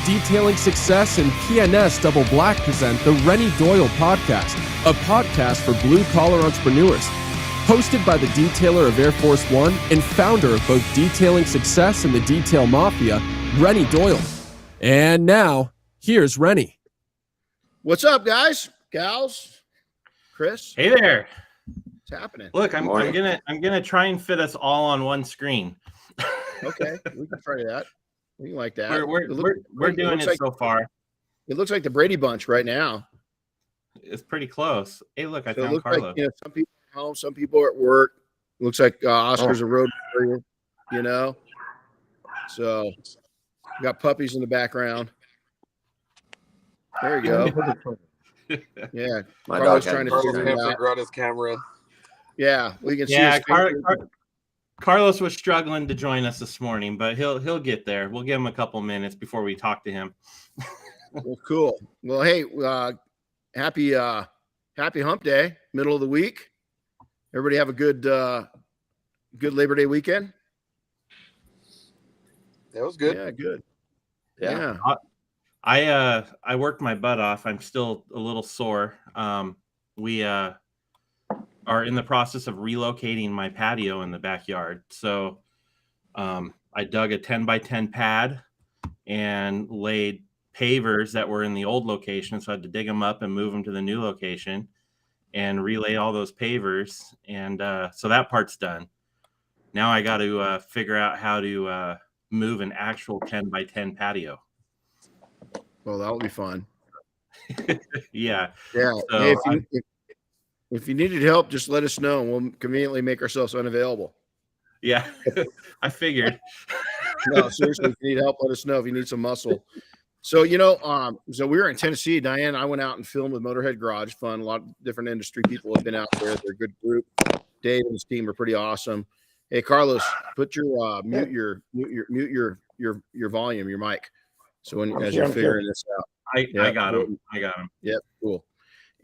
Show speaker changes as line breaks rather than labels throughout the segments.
Detailing Success and PNS Double Black present the Renny Doyle Podcast, a podcast for blue-collar entrepreneurs. Hosted by the detailer of Air Force One and founder of both Detailing Success and the Detail Mafia, Renny Doyle. And now, here's Renny.
What's up, guys, gals, Chris?
Hey there.
What's happening?
Look, I'm gonna try and fit us all on one screen.
Okay, we can try that. We can like that.
We're doing it so far.
It looks like the Brady Bunch right now.
It's pretty close. Hey, look, I found
Carlos.
Carlos.
Like, some people are home, some people are at work. Looks like Oscar's a road warrior, So got puppies in the background. There you go. Yeah,
my
Carlos
dog
trying to figure it out.
Brought his camera.
Yeah, we can see.
Yeah, Carlos was struggling to join us this morning, but he'll get there. We'll give him a couple minutes before we talk to him.
Well, cool. Well, hey, happy Hump Day, middle of the week. Everybody have a good Labor Day weekend.
That was good.
Yeah, good.
Yeah.
I worked my butt off. I'm still a little sore. We are in the process of relocating my patio in the backyard. So I dug a 10 by 10 pad and laid pavers that were in the old location. So I had to dig them up and move them to the new location and relay all those pavers. And so that part's done. Now I got to figure out how to move an actual 10 by 10 patio.
Well, that'll be fun.
Yeah.
Yeah.
So
hey, if you needed help, just let us know and we'll conveniently make ourselves unavailable.
Yeah, I figured.
No, seriously, if you need help, let us know if you need some muscle. So, so we were in Tennessee. Diane and I went out and filmed with Motorhead Garage. Fun. A lot of different industry people have been out there. They're a good group. Dave and his team are pretty awesome. Hey, Carlos, put your mute your volume, your mic. So as you're figuring this out.
I got him.
Yep, cool.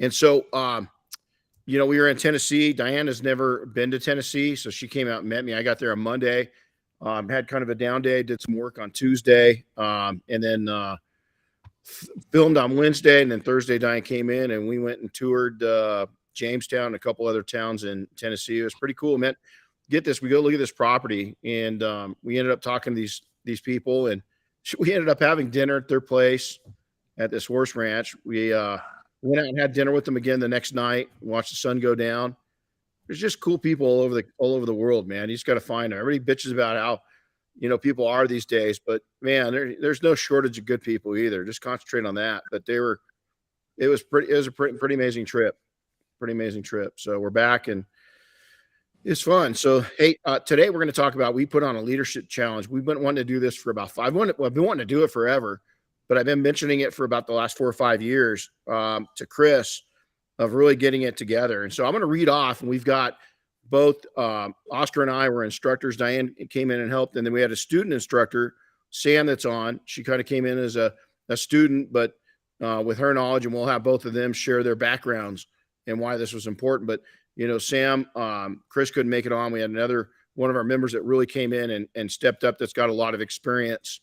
And so we were in Tennessee. Diane has never been to Tennessee, so she came out and met me. I got there on Monday. Had kind of a down day, did some work on Tuesday, and then filmed on Wednesday. And then Thursday, Diane came in, and we went and toured Jamestown and a couple other towns in Tennessee. It was pretty cool, man. Get this, we go look at this property, and we ended up talking to these people, and we ended up having dinner at their place at this horse ranch. We went out and had dinner with them again the next night, watched the sun go down. There's just cool people all over the world, man. You just got to find them. Everybody bitches about how, people are these days, but man, there's no shortage of good people either. Just concentrate on that. But it was a pretty amazing trip. Pretty amazing trip. So we're back and it's fun. So, hey, today we're going to talk about, we put on a leadership challenge. We've been wanting to do this for about I've been wanting to do it forever, but I've been mentioning it for about the last 4 or 5 years to Chris of really getting it together. And so I'm going to read off, and we've got both Oscar and I were instructors. Diane came in and helped. And then we had a student instructor, Sam, that's on. She kind of came in as a student, but with her knowledge, and we'll have both of them share their backgrounds and why this was important. But, Sam, Chris couldn't make it on. We had one of our members that really came in and stepped up that's got a lot of experience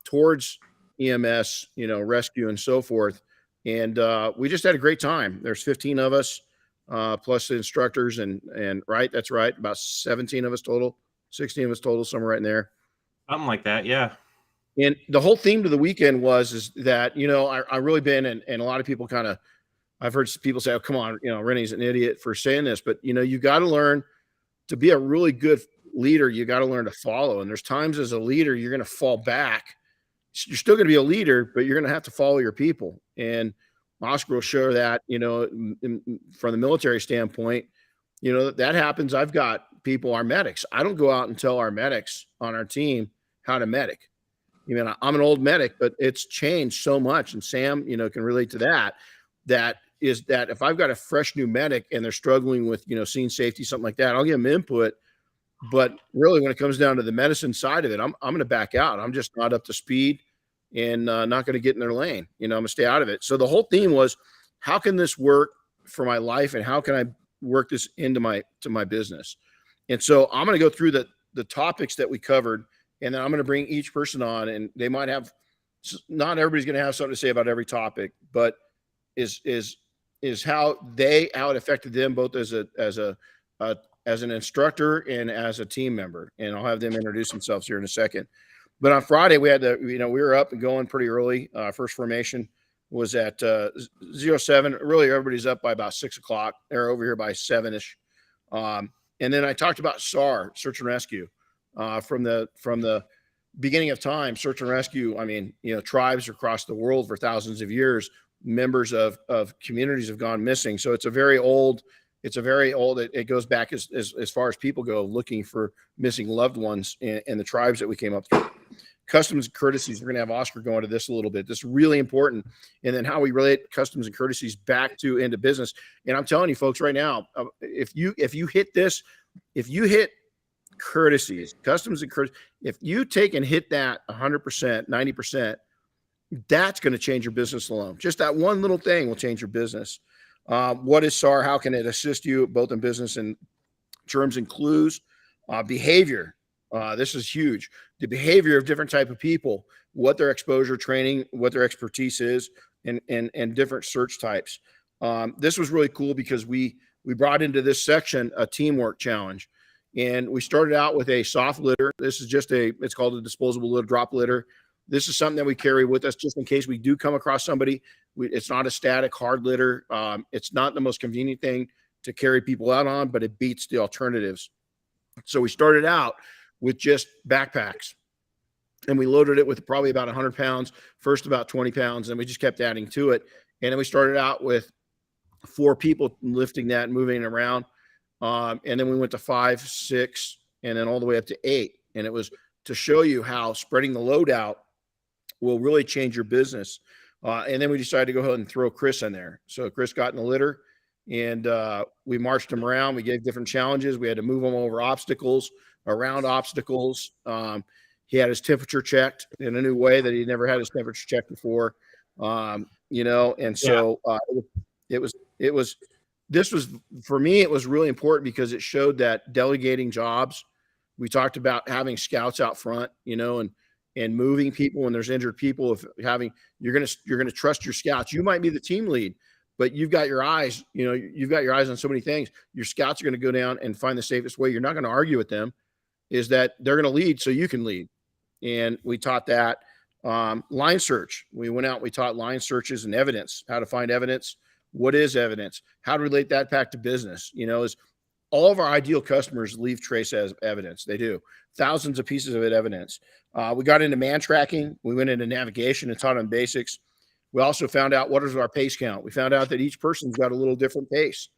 towards EMS, rescue and so forth. And we just had a great time. There's 15 of us, plus the instructors and right. That's right. About 17 of us total, 16 of us total, somewhere right in there.
Something like that. Yeah.
And the whole theme to the weekend is that, I really been, and a lot of people I've heard people say, oh, come on, Renny's an idiot for saying this, but you got to learn to be a really good leader. You got to learn to follow. And there's times as a leader, you're going to fall back. You're still going to be a leader, but you're going to have to follow your people. And Oscar will show that, from the military standpoint, that happens. I've got people, our medics. I don't go out and tell our medics on our team how to medic. I'm an old medic, but it's changed so much. And Sam, can relate to that. That is that if I've got a fresh new medic and they're struggling with, scene safety, something like that, I'll give them input. But really, when it comes down to the medicine side of it, I'm going to back out. I'm just not up to speed and not going to get in their lane. I'm going to stay out of it. So the whole theme was, how can this work for my life, and how can I work this into my business? And so I'm going to go through the topics that we covered, and then I'm going to bring each person on, and they might have not everybody's going to have something to say about every topic, but is how it affected them both as an instructor and as a team member. And I'll have them introduce themselves here in a second. But on Friday, we had we were up and going pretty early. First formation was at 07. Really, everybody's up by about 6 o'clock. They're over here by 7-ish. And then I talked about SAR, search and rescue, from the beginning of time. Search and rescue. I mean, tribes across the world for thousands of years, members of communities have gone missing. So it's a very old. It goes back as far as people go, looking for missing loved ones in the tribes that we came up through. Customs and courtesies. We're going to have Oscar go into this a little bit. This is really important. And then how we relate customs and courtesies back into business. And I'm telling you folks right now, if you hit courtesies, customs and courtesies, if you take and hit that 100%, 90%, that's going to change your business alone. Just that one little thing will change your business. What is SAR? How can it assist you both in business and terms and clues? Behavior. This is huge. The behavior of different type of people, what their exposure training, what their expertise is, and different search types. This was really cool because we brought into this section a teamwork challenge. And we started out with a soft litter. This is it's called a disposable litter, drop litter. This is something that we carry with us just in case we do come across somebody. It's not a static hard litter. It's not the most convenient thing to carry people out on, but it beats the alternatives. So we started out with just backpacks, and we loaded it with probably about 100 pounds, first about 20 pounds, and we just kept adding to it. And then we started out with 4 people lifting that and moving it around. And then we went to 5, 6, and then all the way up to 8. And it was to show you how spreading the load out will really change your business. And then we decided to go ahead and throw Chris in there. So Chris got in the litter, and we marched him around. We gave different challenges. We had to move him over obstacles, around obstacles. He had his temperature checked in a new way that he never had his temperature checked before. And so this was, for me, it was really important because it showed that delegating jobs. We talked about having scouts out front, and moving people when there's injured people. You're going to trust your scouts. You might be the team lead, but you've got your eyes, you've got your eyes on so many things. Your scouts are going to go down and find the safest way. You're not going to argue with them, is that they're going to lead so you can lead. And we taught that. Line search. We went out, we taught line searches and evidence, how to find evidence. What is evidence? How to relate that back to business? Is all of our ideal customers leave trace as evidence. They do. Thousands of pieces of evidence. We got into man tracking. We went into navigation and taught them basics. We also found out what is our pace count. We found out that each person's got a little different pace.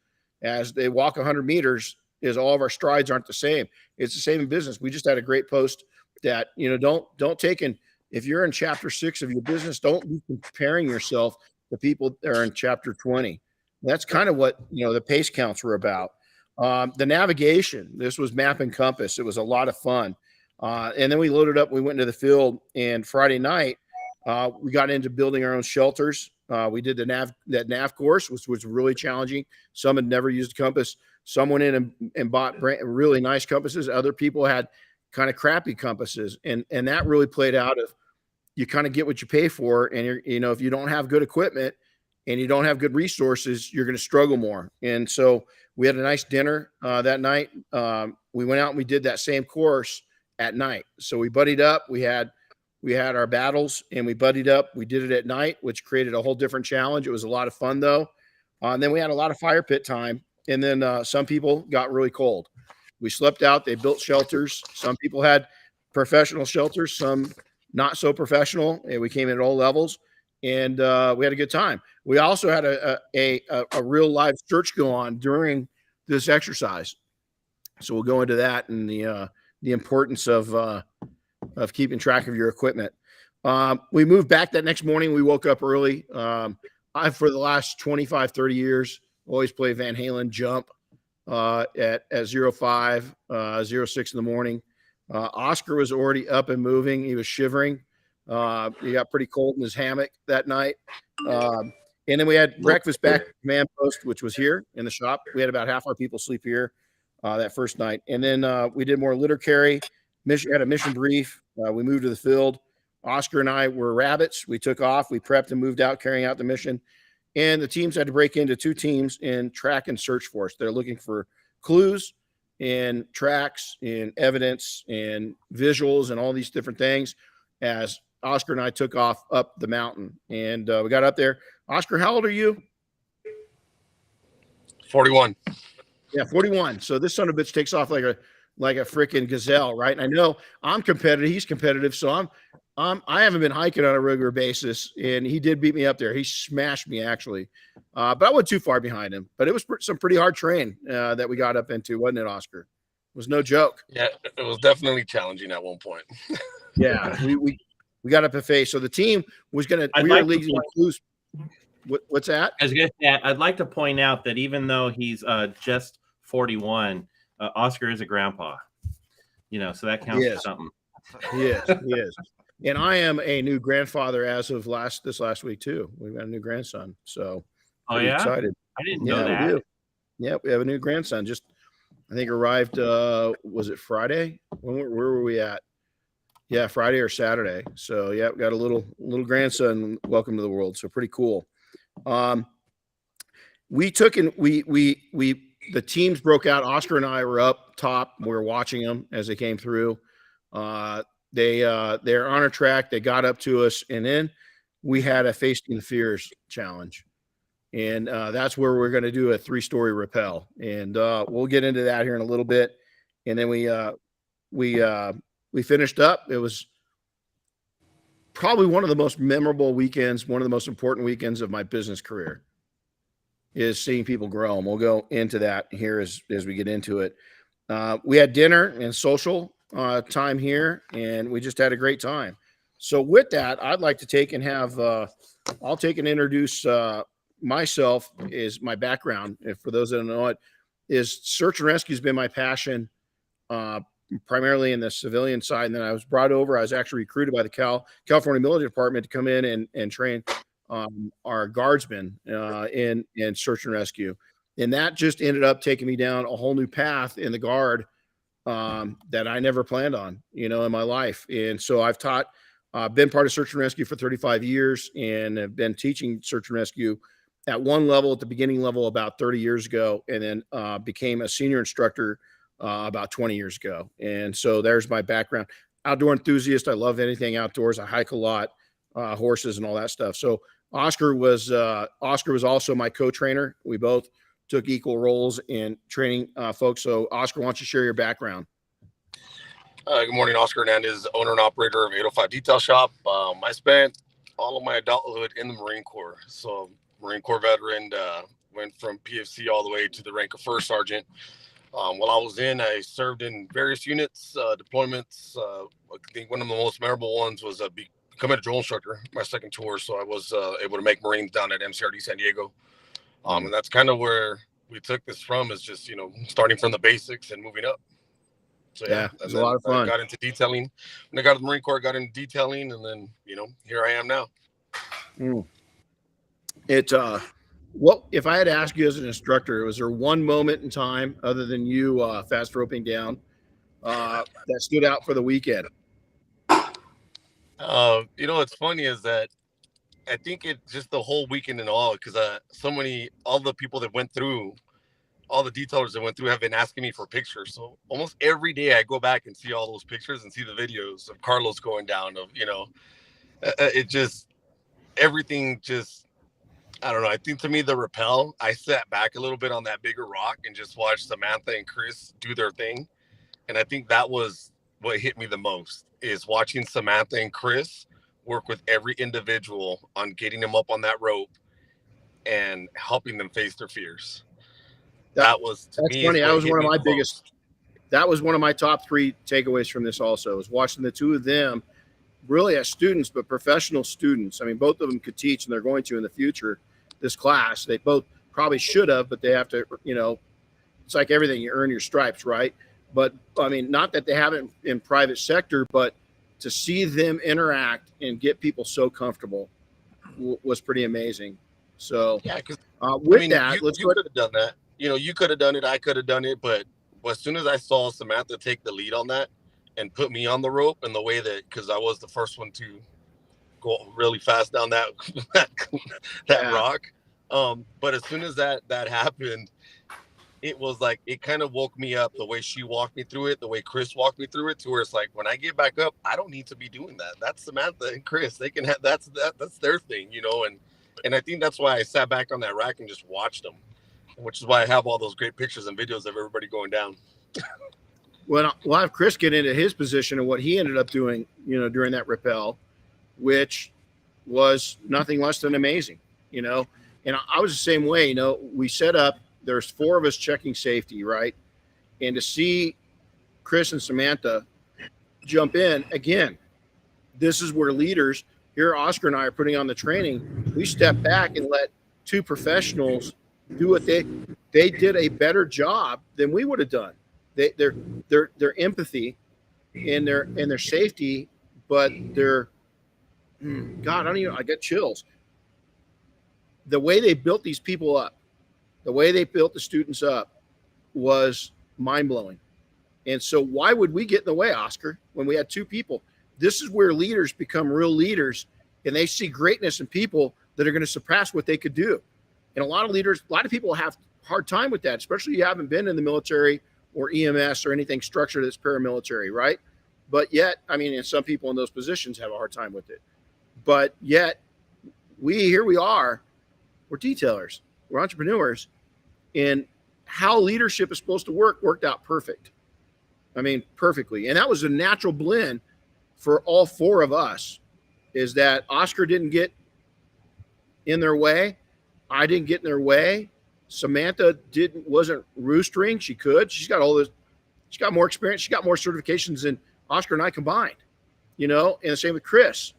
As they walk 100 meters, is all of our strides aren't the same. It's the same in business. We just had a great post that, don't take in, if you're in chapter 6 of your business, don't be comparing yourself to people that are in chapter 20. That's kind of what, the pace counts were about. The navigation, this was map and compass. It was a lot of fun. And then we loaded up, we went into the field, and Friday night, we got into building our own shelters. We did that nav course, which was really challenging. Some had never used a compass. Some went in and bought really nice compasses. Other people had kind of crappy compasses. And that really played out of, you kind of get what you pay for. And if you don't have good equipment and you don't have good resources, you're going to struggle more. And so we had a nice dinner that night. We went out and we did that same course at night. So we buddied up. We had our battles and we buddied up. We did it at night, which created a whole different challenge. It was a lot of fun though. And then we had a lot of fire pit time. And then some people got really cold. We slept out. They built shelters. Some people had professional shelters, some not so professional. And we came in at all levels, and we had a good time. We also had a real live search go on during this exercise. So we'll go into that and the importance of keeping track of your equipment. We moved back that next morning. We woke up early. I've, for the last 25, 30 years, always play Van Halen Jump at 05, 06 in the morning. Oscar was already up and moving. He was shivering. He got pretty cold in his hammock that night. And then we had breakfast back at command post, which was here in the shop. We had about half our people sleep here that first night. And then we did more litter carry. Had a mission brief. We moved to the field. Oscar and I were rabbits. We took off. We prepped and moved out, carrying out the mission. And the teams had to break into 2 teams in track and search force. They're looking for clues and tracks and evidence and visuals and all these different things as Oscar and I took off up the mountain. And we got up there. Oscar, how old are you?
41.
Yeah, 41. So this son of a bitch takes off like a freaking gazelle, right? And I know I'm competitive. He's competitive. So I haven't been hiking on a regular basis, and he did beat me up there. He smashed me actually, but I wasn't too far behind him. But it was some pretty hard terrain that we got up into, wasn't it, Oscar? It was no joke.
Yeah, it was definitely challenging at one point.
Yeah, we got up a face. So the team was gonna. We were leading clues. What's that?
I'd like to point out that even though he's just 41, Oscar is a grandpa. So that counts for something.
He is. And I am a new grandfather as of this last week too. We've got a new grandson, so excited.
I didn't know that.
We do. Yeah, we have a new grandson. Just I think arrived. Was it Friday? Where were we at? Yeah, Friday or Saturday. So yeah, we got a little grandson. Welcome to the world. So pretty cool. We took and the teams broke out. Oscar and I were up top. We were watching them as they came through. They're on our track. They got up to us, and then we had a Facing the Fears challenge, and that's where we're going to do a 3-story rappel, and we'll get into that here in a little bit. And then we finished up. It was probably one of the most memorable weekends, one of the most important weekends of my business career, is seeing people grow, and we'll go into that here as we get into it. We had dinner and social time here, and we just had a great time. So with that, I'd like to take and have I'll take and introduce myself. Is my background, and for those that don't know it, is search and rescue has been my passion, primarily in the civilian side. And then I was brought over. I was actually recruited by the California Military Department to come in and train our guardsmen in search and rescue, and that just ended up taking me down a whole new path in the Guard that I never planned on, in my life. And so I've been part of search and rescue for 35 years and have been teaching search and rescue at one level, at the beginning level, about 30 years ago, and then became a senior instructor about 20 years ago. And so there's my background. Outdoor enthusiast. I love anything outdoors. I hike a lot, horses and all that stuff. So Oscar was also my co-trainer. We both took equal roles in training folks. So Oscar, why don't you share your background?
Good morning, Oscar Hernandez, owner and operator of 805 Detail Shop. I spent all of my adulthood in the Marine Corps. So Marine Corps veteran, went from PFC all the way to the rank of first sergeant. While I was in, I served in various units, deployments. I think one of the most memorable ones was becoming a drill instructor, my second tour. So I was able to make Marines down at MCRD San Diego. And that's kind of where we took this from, is just, starting from the basics and moving up. So yeah, it was
a lot of fun.
I got into detailing. When I got to the Marine Corps, I got into detailing, and then, here I am now.
What if I had to ask you as an instructor, was there one moment in time other than you fast roping down that stood out for the weekend?
What's funny is that I think it's just the whole weekend and all, because all the people that went through, all the detailers that went through have been asking me for pictures. So almost every day I go back and see all those pictures and see the videos of Carlos going down, it just, everything just, I don't know. I think to me, the rappel, I sat back a little bit on that bigger rock and just watched Samantha and Chris do their thing. And I think that was what hit me the most, is watching Samantha and Chris work with every individual on getting them up on that rope and helping them face their fears. That's funny. That was one of my biggest, that was one of my top 3 takeaways from this also, is watching the two of them really as students, but professional students. I mean, both of them could teach, and they're going to in the future, this class. They both probably should have, but they have to, it's like everything, you earn your stripes, right? But I mean, not that they haven't in private sector, but to see them interact and get people so comfortable was pretty amazing. So yeah, because
you
could have done that. You could have done it. I could have done it. But as soon as I saw Samantha take the lead on that and put me on the rope, and the way that, because I was the first one to go really fast down that rock. But as soon as that happened, it was like, it kind of woke me up, the way she walked me through it, the way Chris walked me through it, to where it's like, when I get back up, I don't need to be doing that. That's Samantha and Chris. They can have, that's their thing, and I think that's why I sat back on that rack and just watched them, which is why I have all those great pictures and videos of everybody going down.
Well, we'll have Chris get into his position and what he ended up doing, during that rappel, which was nothing less than amazing, and I was the same way. We set up, there's 4 of us checking safety, right? And to see Chris and Samantha jump in again, this is where leaders here, Oscar and I are putting on the training. We step back and let 2 professionals do what they did a better job than we would have done. Their empathy and their safety, but their God, I get chills. The way they built these people up, the way they built the students up was mind-blowing. And so why would we get in the way, Oscar, when we had 2 people? This is where leaders become real leaders, and they see greatness in people that are going to surpass what they could do. And a lot of people have a hard time with that, especially if you haven't been in the military or EMS or anything structured that's paramilitary, right? But yet, and some people in those positions have a hard time with it. But yet, here we are, we're detailers. We're entrepreneurs, and how leadership is supposed to worked out perfect. Perfectly. And that was a natural blend for all 4 of us, is that Oscar didn't get in their way. I didn't get in their way. Samantha wasn't roostering. She could. She's got all this. She's got more experience. She got more certifications than Oscar and I combined, and the same with Chris.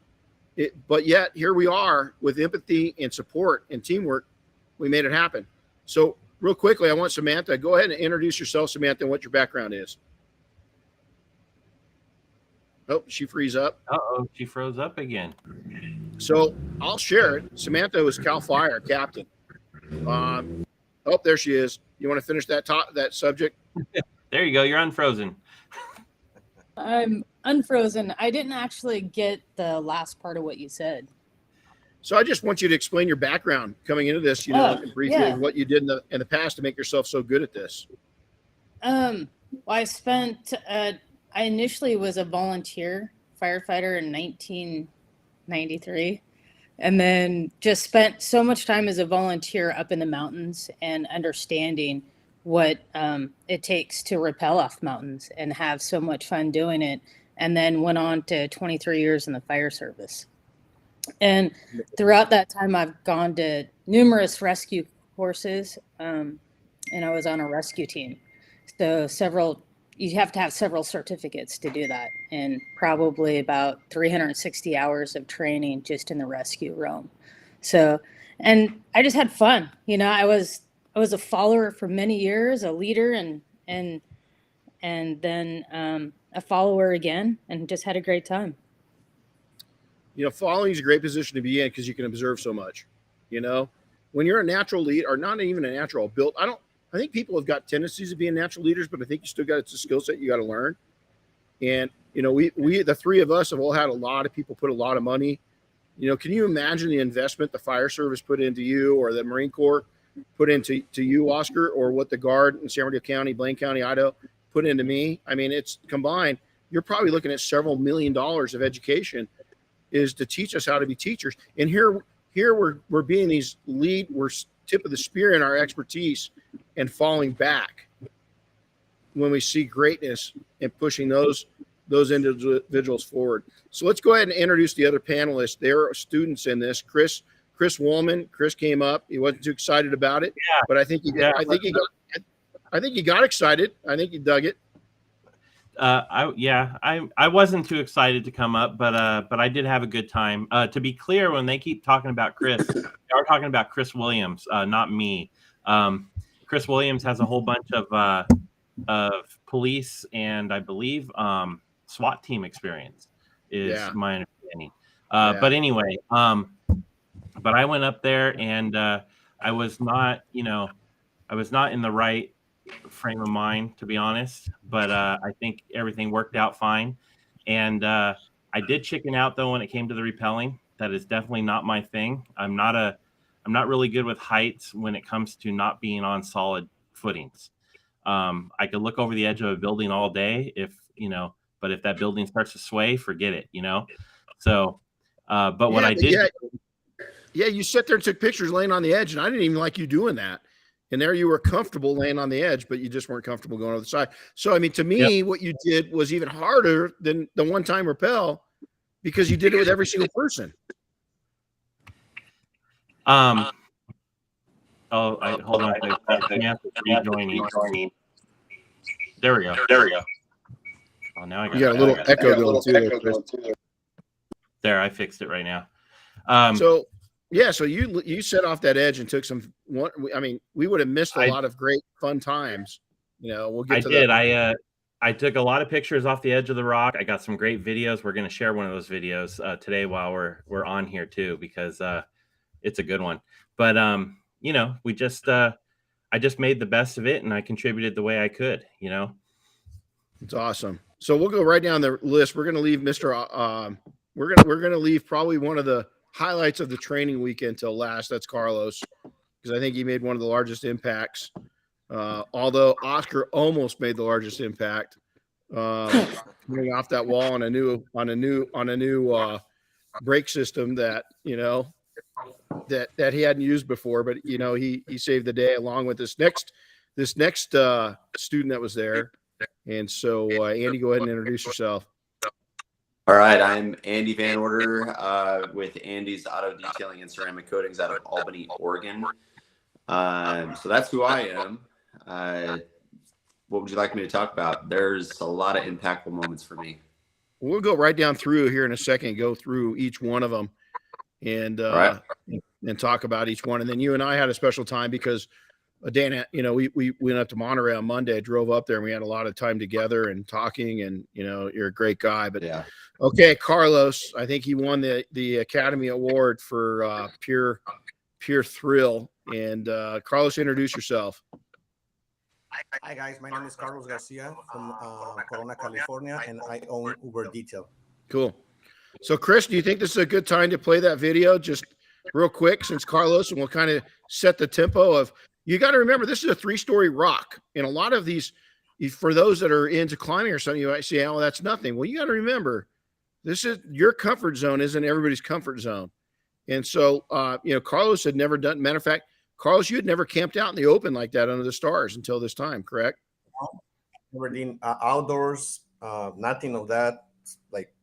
But yet here we are with empathy and support and teamwork. We made it happen. So real quickly, I want Samantha, go ahead and introduce yourself, Samantha, and what your background is. Oh, she freeze up.
Uh-oh, she froze up again.
So I'll share it. Samantha was Cal Fire captain. There she is. You want to finish that subject?
There you go. You're unfrozen.
I'm unfrozen. I didn't actually get the last part of what you said.
So I just want you to explain your background coming into this, briefly, what you did in the past to make yourself so good at this.
Well, I initially was a volunteer firefighter in 1993, and then just spent so much time as a volunteer up in the mountains and understanding what it takes to rappel off mountains and have so much fun doing it. And then went on to 23 years in the fire service. And throughout that time, I've gone to numerous rescue courses, and I was on a rescue team. So you have to have several certificates to do that, and probably about 360 hours of training just in the rescue realm. So, and I just had fun. I was a follower for many years, a leader, and then a follower again, and just had a great time.
Following is a great position to be in because you can observe so much. When you're a natural lead, or not even a natural built, I think people have got tendencies of being natural leaders, but I think you still got, it's a skill set you got to learn. And, we, the 3 of us have all had a lot of people put a lot of money. Can you imagine the investment the fire service put into you, or the Marine Corps put into you, Oscar, or what the Guard in San Bernardino County, Blaine County, Idaho put into me? It's combined. You're probably looking at several $1 million of education is to teach us how to be teachers. And here we're being these we're tip of the spear in our expertise and falling back when we see greatness and pushing those individuals forward. So let's go ahead and introduce the other panelists. There are students in this. Chris Woolman. Chris came up. He wasn't too excited about it, but I think he got excited. I think he dug it.
I wasn't too excited to come up, but I did have a good time. To be clear, when they keep talking about Chris, they are talking about Chris Williams, not me. Chris Williams has a whole bunch of police and I believe SWAT team experience is my understanding. But anyway, but I went up there and I was not in the right frame of mind, to be honest, but I think everything worked out fine. And I did chicken out though when it came to the rappelling. That is definitely not my thing. I'm not really good with heights when it comes to not being on solid footings. I could look over the edge of a building all day but if that building starts to sway, forget it, So, but what I did.
Yeah, you sit there and took pictures laying on the edge, and I didn't even like you doing that. And there you were comfortable laying on the edge, but you just weren't comfortable going over the side. So, I mean, to me, what you did was even harder than the one-time rappel because you did it with every single person.
Hold on. Samantha's rejoining. There we go. Oh, now I got
a little echo going too.
There, I fixed it right now.
So you set off that edge and took some. I mean, we would have missed a lot of great fun times. We'll get to that.
I took a lot of pictures off the edge of the rock. I got some great videos. We're going to share one of those videos today while we're on here too, because it's a good one. But we just I just made the best of it, and I contributed the way I could.
It's awesome. So we'll go right down the list. We're going to leave Mr. We're going to leave probably one of the highlights of the training weekend till last. That's Carlos, because I think he made one of the largest impacts. Although Oscar almost made the largest impact, coming off that wall on a new brake system that that he hadn't used before. But he saved the day along with this next student that was there. And so, Andy, go ahead and introduce yourself.
All right, I'm Andy Van Order with Andy's Auto Detailing and Ceramic Coatings out of Albany, Oregon. So that's who I am. What would you like me to talk about? There's a lot of impactful moments for me.
We'll go right down through here in a second, go through each one of them and talk about each one. And then you and I had a special time because Dana, we went up to Monterey on Monday, drove up there, and we had a lot of time together and talking, and, you're a great guy. But yeah. Okay, Carlos, I think he won the Academy Award for pure thrill. And Carlos, introduce yourself.
Hi, guys. My name is Carlos Garcia from Corona, California, and I own Uber Detail.
Cool. So, Chris, do you think this is a good time to play that video just real quick since Carlos, and we'll kind of set the tempo of – you got to remember, this is a 3-story rock. And a lot of these, for those that are into climbing or something, you might say, oh, that's nothing. Well, you got to remember, this is your comfort zone isn't everybody's comfort zone. And so, Carlos had never done, matter of fact, Carlos, you had never camped out in the open like that under the stars until this time, correct?
Never did outdoors, nothing of that. Like,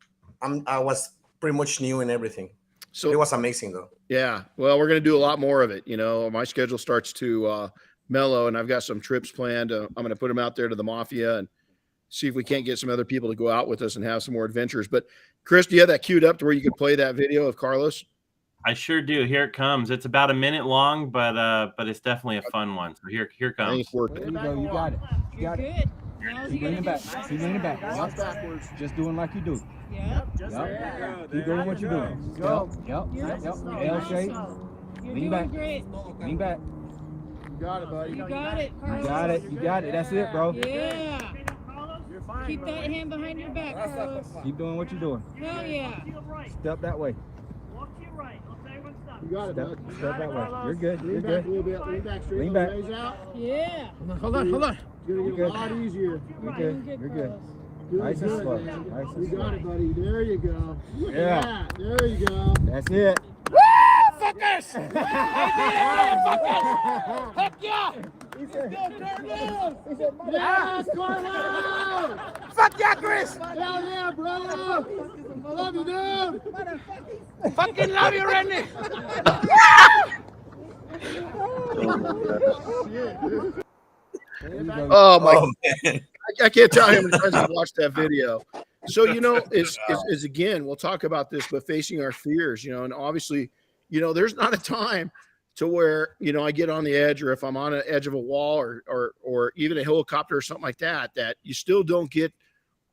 I was pretty much new in everything. So it was amazing, though.
Yeah. Well, we're going to do a lot more of it. My schedule starts to mellow, and I've got some trips planned. I'm going to put them out there to the Mafia and see if we can't get some other people to go out with us and have some more adventures. But Chris, do you have that queued up to where you could play that video of Carlos?
I sure do. Here it comes. It's about a minute long, but it's definitely a fun one. So here comes.
I think it's working.
There you go. You got it. You got it. Keep bringing it back. Keep bringing it back. Yep. Backwards. Just doing like you do.
Yep.
Yep. Keep doing what you're doing. Go. Yep. L shape. Lean back. Lean back.
You got it, buddy.
You got it, Carlos.
You got it. You got it. That's it, bro.
Yeah. Keep that hand behind your back, Carlos.
Keep doing what you're doing.
Hell yeah.
Step that way.
Walk to your right. I'll tell you when to stop.
You got it, bud.
Step that way. You're good. You're
Lean back
good.
a little bit. Lean back straight.
Lean back.
Raise out.
Yeah.
Hold on. It's going to get
You're
a lot easier.
You're good. You're good.
Doing
Nice and
good,
slow.
man.
Nice and
You got
slow.
it, buddy. There you go. Look
Yeah.
at that. There you go.
That's it.
Fuckers! Heck yeah!
Yes, Carlos!
Fuck yeah, Chris!
Hell yeah, bro! I love you, dude!
Fucking love you, Renny!
Oh my! I can't tell how many times I've watched that video. So is again, we'll talk about this, but facing our fears, and obviously, there's not a time to where I get on the edge, or if I'm on an edge of a wall, or even a helicopter or something like that, that you still don't get.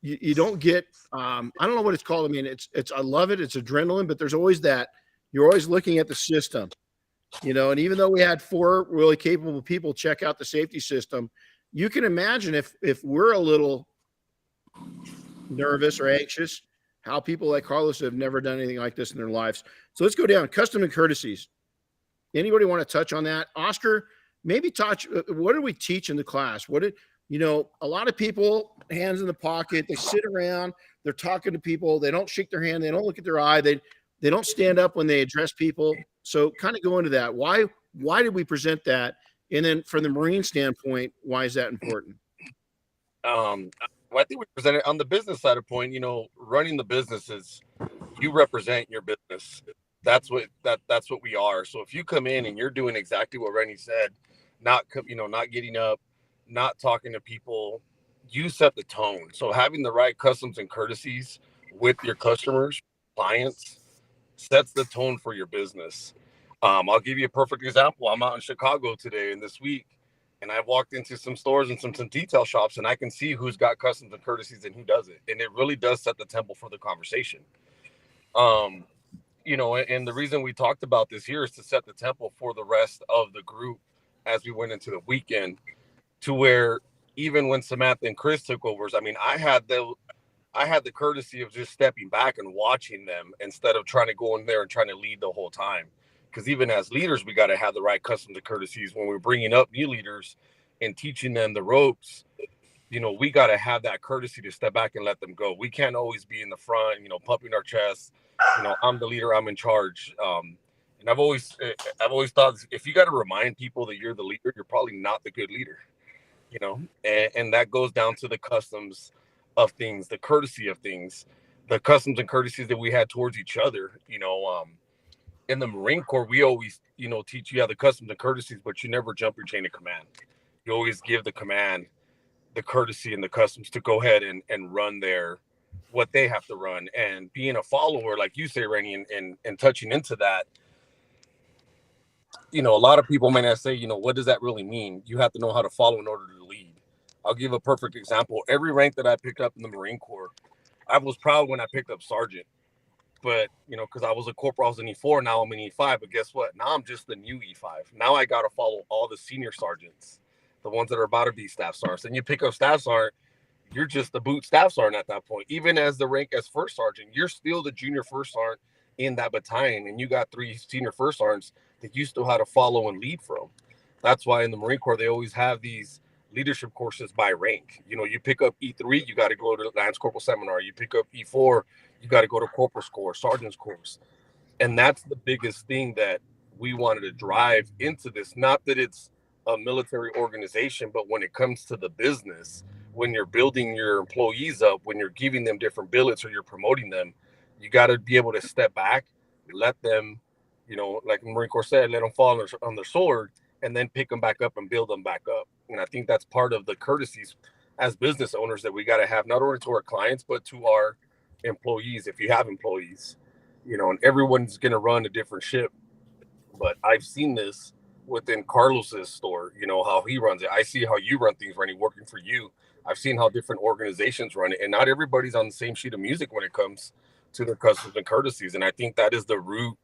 You don't get. I don't know what it's called. I mean, it's. I love it. It's adrenaline, but there's always that. You're always looking at the system. And even though we had 4 really capable people check out the safety system, you can imagine if we're a little nervous or anxious, how people like Carlos have never done anything like this in their lives. So let's go down custom and courtesies. Anybody want to touch on that? Oscar, maybe touch. What did we teach in the class? What did, a lot of people, hands in the pocket, they sit around, they're talking to people. They don't shake their hand. They don't look at their eye. They don't stand up when they address people. So kind of go into that. Why did we present that? And then from the Marine standpoint, why is that important?
Well, I think we presented on the business side of point, running the business is you represent your business. That's what we are. So if you come in and you're doing exactly what Renny said, not getting up, not talking to people, you set the tone. So having the right customs and courtesies with your customers, clients, sets the tone for your business. I'll give you a perfect example. I'm out in Chicago today and this week, and I've walked into some stores and some detail shops, and I can see who's got customs and courtesies and who doesn't. And it really does set the tempo for the conversation. And the reason we talked about this here is to set the tempo for the rest of the group as we went into the weekend, to where even when Samantha and Chris took over, I had the courtesy of just stepping back and watching them instead of trying to go in there and trying to lead the whole time. Because even as leaders, we got to have the right customs and courtesies when we're bringing up new leaders and teaching them the ropes. We got to have that courtesy to step back and let them go. We can't always be in the front, pumping our chest. I'm the leader, I'm in charge. And I've always thought, if you got to remind people that you're the leader, you're probably not the good leader. And that goes down to the customs of things, the courtesy of things, the customs and courtesies that we had towards each other. In the Marine Corps, we always, teach you the customs and courtesies, but you never jump your chain of command. You always give the command, the courtesy and the customs to go ahead and run what they have to run. And being a follower, like you say, Renny, and touching into that, a lot of people may not say, what does that really mean? You have to know how to follow in order to lead. I'll give a perfect example. Every rank that I picked up in the Marine Corps, I was proud when I picked up sergeant. But, because I was a corporal, I was an E4, now I'm an E5. But guess what? Now I'm just the new E5. Now I got to follow all the senior sergeants, the ones that are about to be staff sergeants. And you pick up staff sergeant, you're just the boot staff sergeant at that point. Even as the rank as first sergeant, you're still the junior first sergeant in that battalion. And you got 3 senior first sergeants that you still had to follow and lead from. That's why in the Marine Corps, they always have these leadership courses by rank. You pick up E3, you got to go to Lance Corporal Seminar. You pick up E4, you got to go to Corporal's Course, Sergeant's Course. And that's the biggest thing that we wanted to drive into this. Not that it's a military organization, but when it comes to the business, when you're building your employees up, when you're giving them different billets or you're promoting them, you got to be able to step back, let them, like the Marine Corps said, let them fall on their sword, and then pick them back up and build them back up. And I think that's part of the courtesies as business owners that we got to have, not only to our clients, but to our employees, if you have employees, and everyone's going to run a different ship. But I've seen this within Carlos's store, how he runs it. I see how you run things, Renny, working for you. I've seen how different organizations run it, and not everybody's on the same sheet of music when it comes to their customs and courtesies. And I think that is the root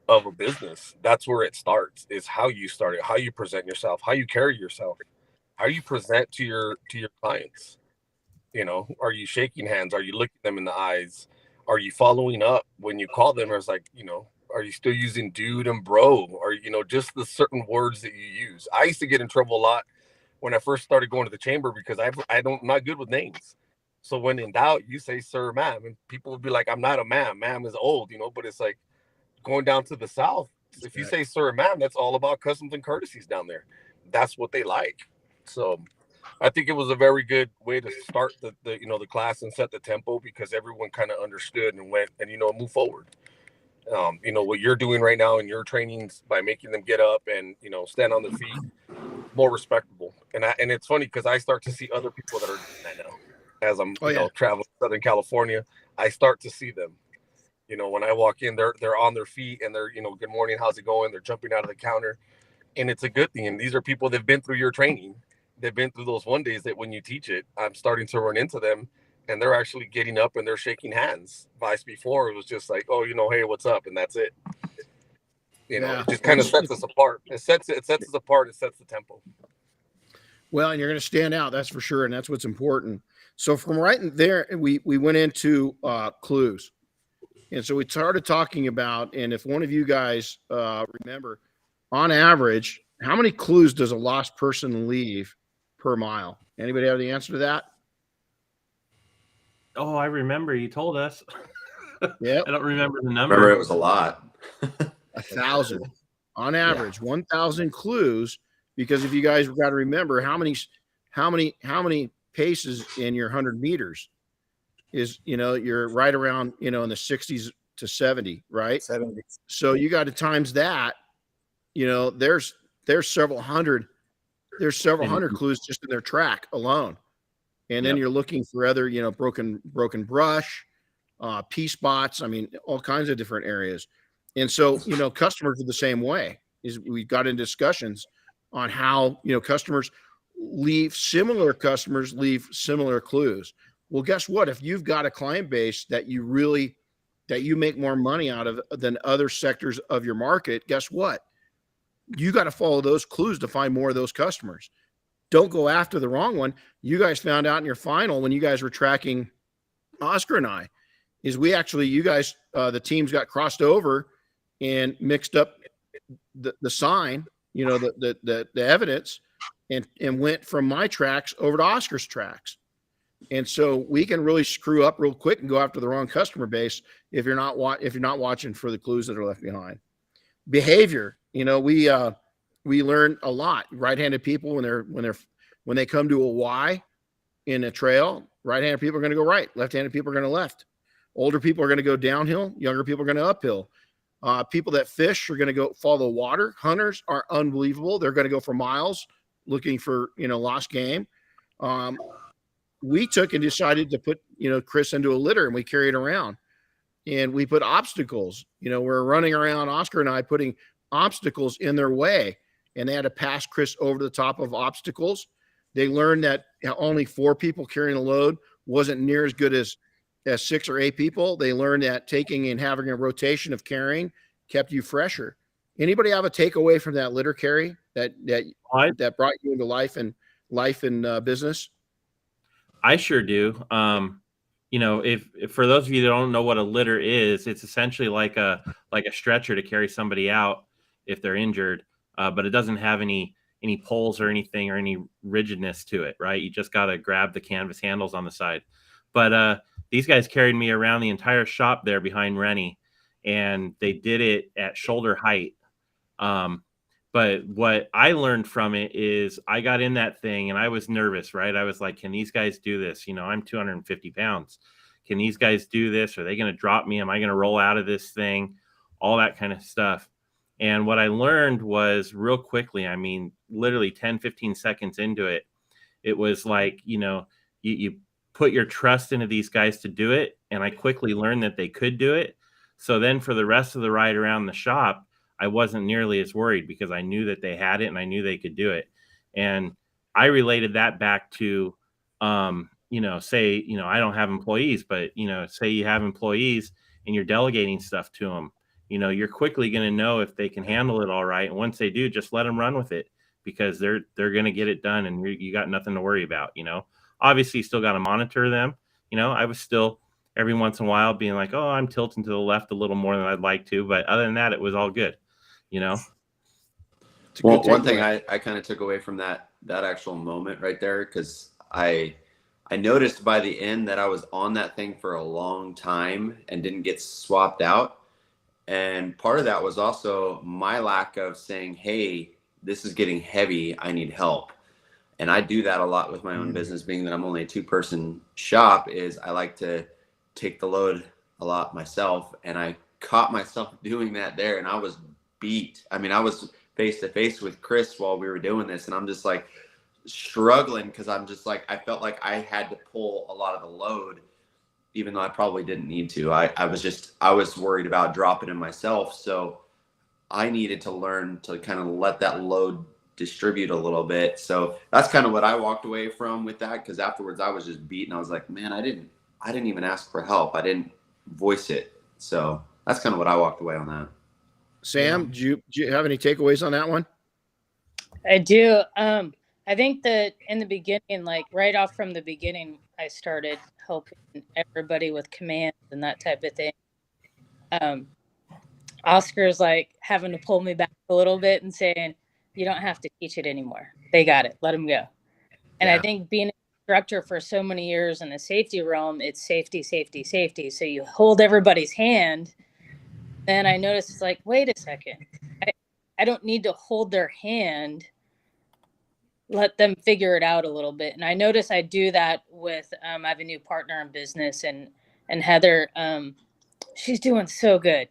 of a business. That's where it starts, is how you start it, how you present yourself, how you carry yourself, how you present to your clients. Are you shaking hands? Are you looking them in the eyes? Are you following up when you call them? Or it's like, are you still using dude and bro? Or, just the certain words that you use. I used to get in trouble a lot when I first started going to the chamber because I'm not good with names. So when in doubt, you say sir, ma'am, and people would be like, I'm not a ma'am. Ma'am is old, but it's like going down to the South. If you say sir, ma'am, that's all about customs and courtesies down there. That's what they like. So I think it was a very good way to start the class and set the tempo, because everyone kind of understood and went and, move forward. What you're doing right now in your trainings by making them get up and, stand on their feet, more respectable. And it's funny because I start to see other people that are doing that now as I'm traveling to Southern California. I start to see them. When I walk in, they're on their feet and they're, good morning, how's it going? They're jumping out of the counter, and it's a good thing. And these are people that've been through your training. They've been through those one days that when you teach it, I'm starting to run into them, and they're actually getting up and they're shaking hands. Vice before, it was just like, oh, hey, what's up? And that's it. It just kind of sets us apart. It sets us apart. It sets the tempo.
Well, and you're going to stand out. That's for sure. And that's what's important. So from right in there, we went into clues. And so we started talking about, and if one of you guys remember, on average, how many clues does a lost person leave per mile? Anybody have the answer to that?
Oh, I remember you told us.
Yeah.
I don't remember the number.
Remember, it was a lot.
1,000 on average, 1,000 clues. Because if you guys got to remember how many paces in your 100 meters is, you're right around, in the 60s to 70, right?
70.
So you got to times that, there's several hundred clues just in their track alone. And then you're looking for other, broken brush, pea spots. I mean, all kinds of different areas. And so, customers are the same way. Is we got in discussions on how, customers leave similar clues. Well, guess what? If you've got a client base that you make more money out of than other sectors of your market, guess what? You got to follow those clues to find more of those customers. Don't go after the wrong one. You guys found out in your final when you guys were tracking Oscar and I, is the teams got crossed over and mixed up the sign, the evidence, and went from my tracks over to Oscar's tracks. And so we can really screw up real quick and go after the wrong customer base if you're not watching for the clues that are left behind. Behavior, we learn a lot. Right-handed people, when they come to a Y in a trail, right-handed people are going to go right. Left-handed people are going to left. Older people are going to go downhill. Younger people are going to uphill. People that fish are going to go follow water. Hunters are unbelievable. They're going to go for miles looking for, lost game. We took and decided to put, Chris into a litter, and we carry it around, and we put obstacles. We're running around, Oscar and I, putting obstacles in their way, and they had to pass Chris over the top of obstacles. They learned that only 4 people carrying a load wasn't near as good as 6 or 8 people. They learned that taking and having a rotation of carrying kept you fresher. Anybody have a takeaway from that litter carry that brought you into life and business?
I sure do. If for those of you that don't know what a litter is, it's essentially like a stretcher to carry somebody out if they're injured, but it doesn't have any poles or anything or any rigidness to it, right? You just got to grab the canvas handles on the side. But these guys carried me around the entire shop there behind Renny, and they did it at shoulder height. But what I learned from it is I got in that thing and I was nervous, right? I was like, can these guys do this? I'm 250 pounds. Can these guys do this? Are they going to drop me? Am I going to roll out of this thing? All that kind of stuff. And what I learned was real quickly, I mean, literally 10, 15 seconds into it, it was like, you put your trust into these guys to do it. And I quickly learned that they could do it. So then for the rest of the ride around the shop, I wasn't nearly as worried because I knew that they had it and I knew they could do it. And I related that back to, say, I don't have employees, but, say you have employees and you're delegating stuff to them, you're quickly going to know if they can handle it all right. And once they do, just let them run with it because they're going to get it done and you got nothing to worry about, Obviously, you still got to monitor them. I was still every once in a while being like, oh, I'm tilting to the left a little more than I'd like to. But other than that, it was all good.
Well, one thing I kind of took away from that actual moment right there, because I noticed by the end that I was on that thing for a long time and didn't get swapped out. And part of that was also my lack of saying, hey, this is getting heavy. I need help. And I do that a lot with my own business, being that I'm only a 2-person shop, is I like to take the load a lot myself. And I caught myself doing that there, and I was beat. I mean, I was face to face with Chris while we were doing this, and I'm just like struggling because I'm just like, I felt like I had to pull a lot of the load, even though I probably didn't need to. I was worried about dropping it myself. So I needed to learn to kind of let that load distribute a little bit. So that's kind of what I walked away from with that, because afterwards I was just beat and I was like, man, I didn't even ask for help. I didn't voice it. So that's kind of what I walked away on that. Sam,
do you have any takeaways on that one?
I do. I I think that in the beginning, like right off from the beginning, I started helping everybody with commands and that type of thing. Oscar's like having to pull me back a little bit and saying, you don't have to teach it anymore. They got it. Let them go. And I think being an instructor for so many years in the safety realm, it's safety, safety, safety. So you hold everybody's hand. Then I noticed it's like, wait a second. I don't need to hold their hand. Let them figure it out a little bit. And I notice I do that with, I have a new partner in business, and Heather, she's doing so good.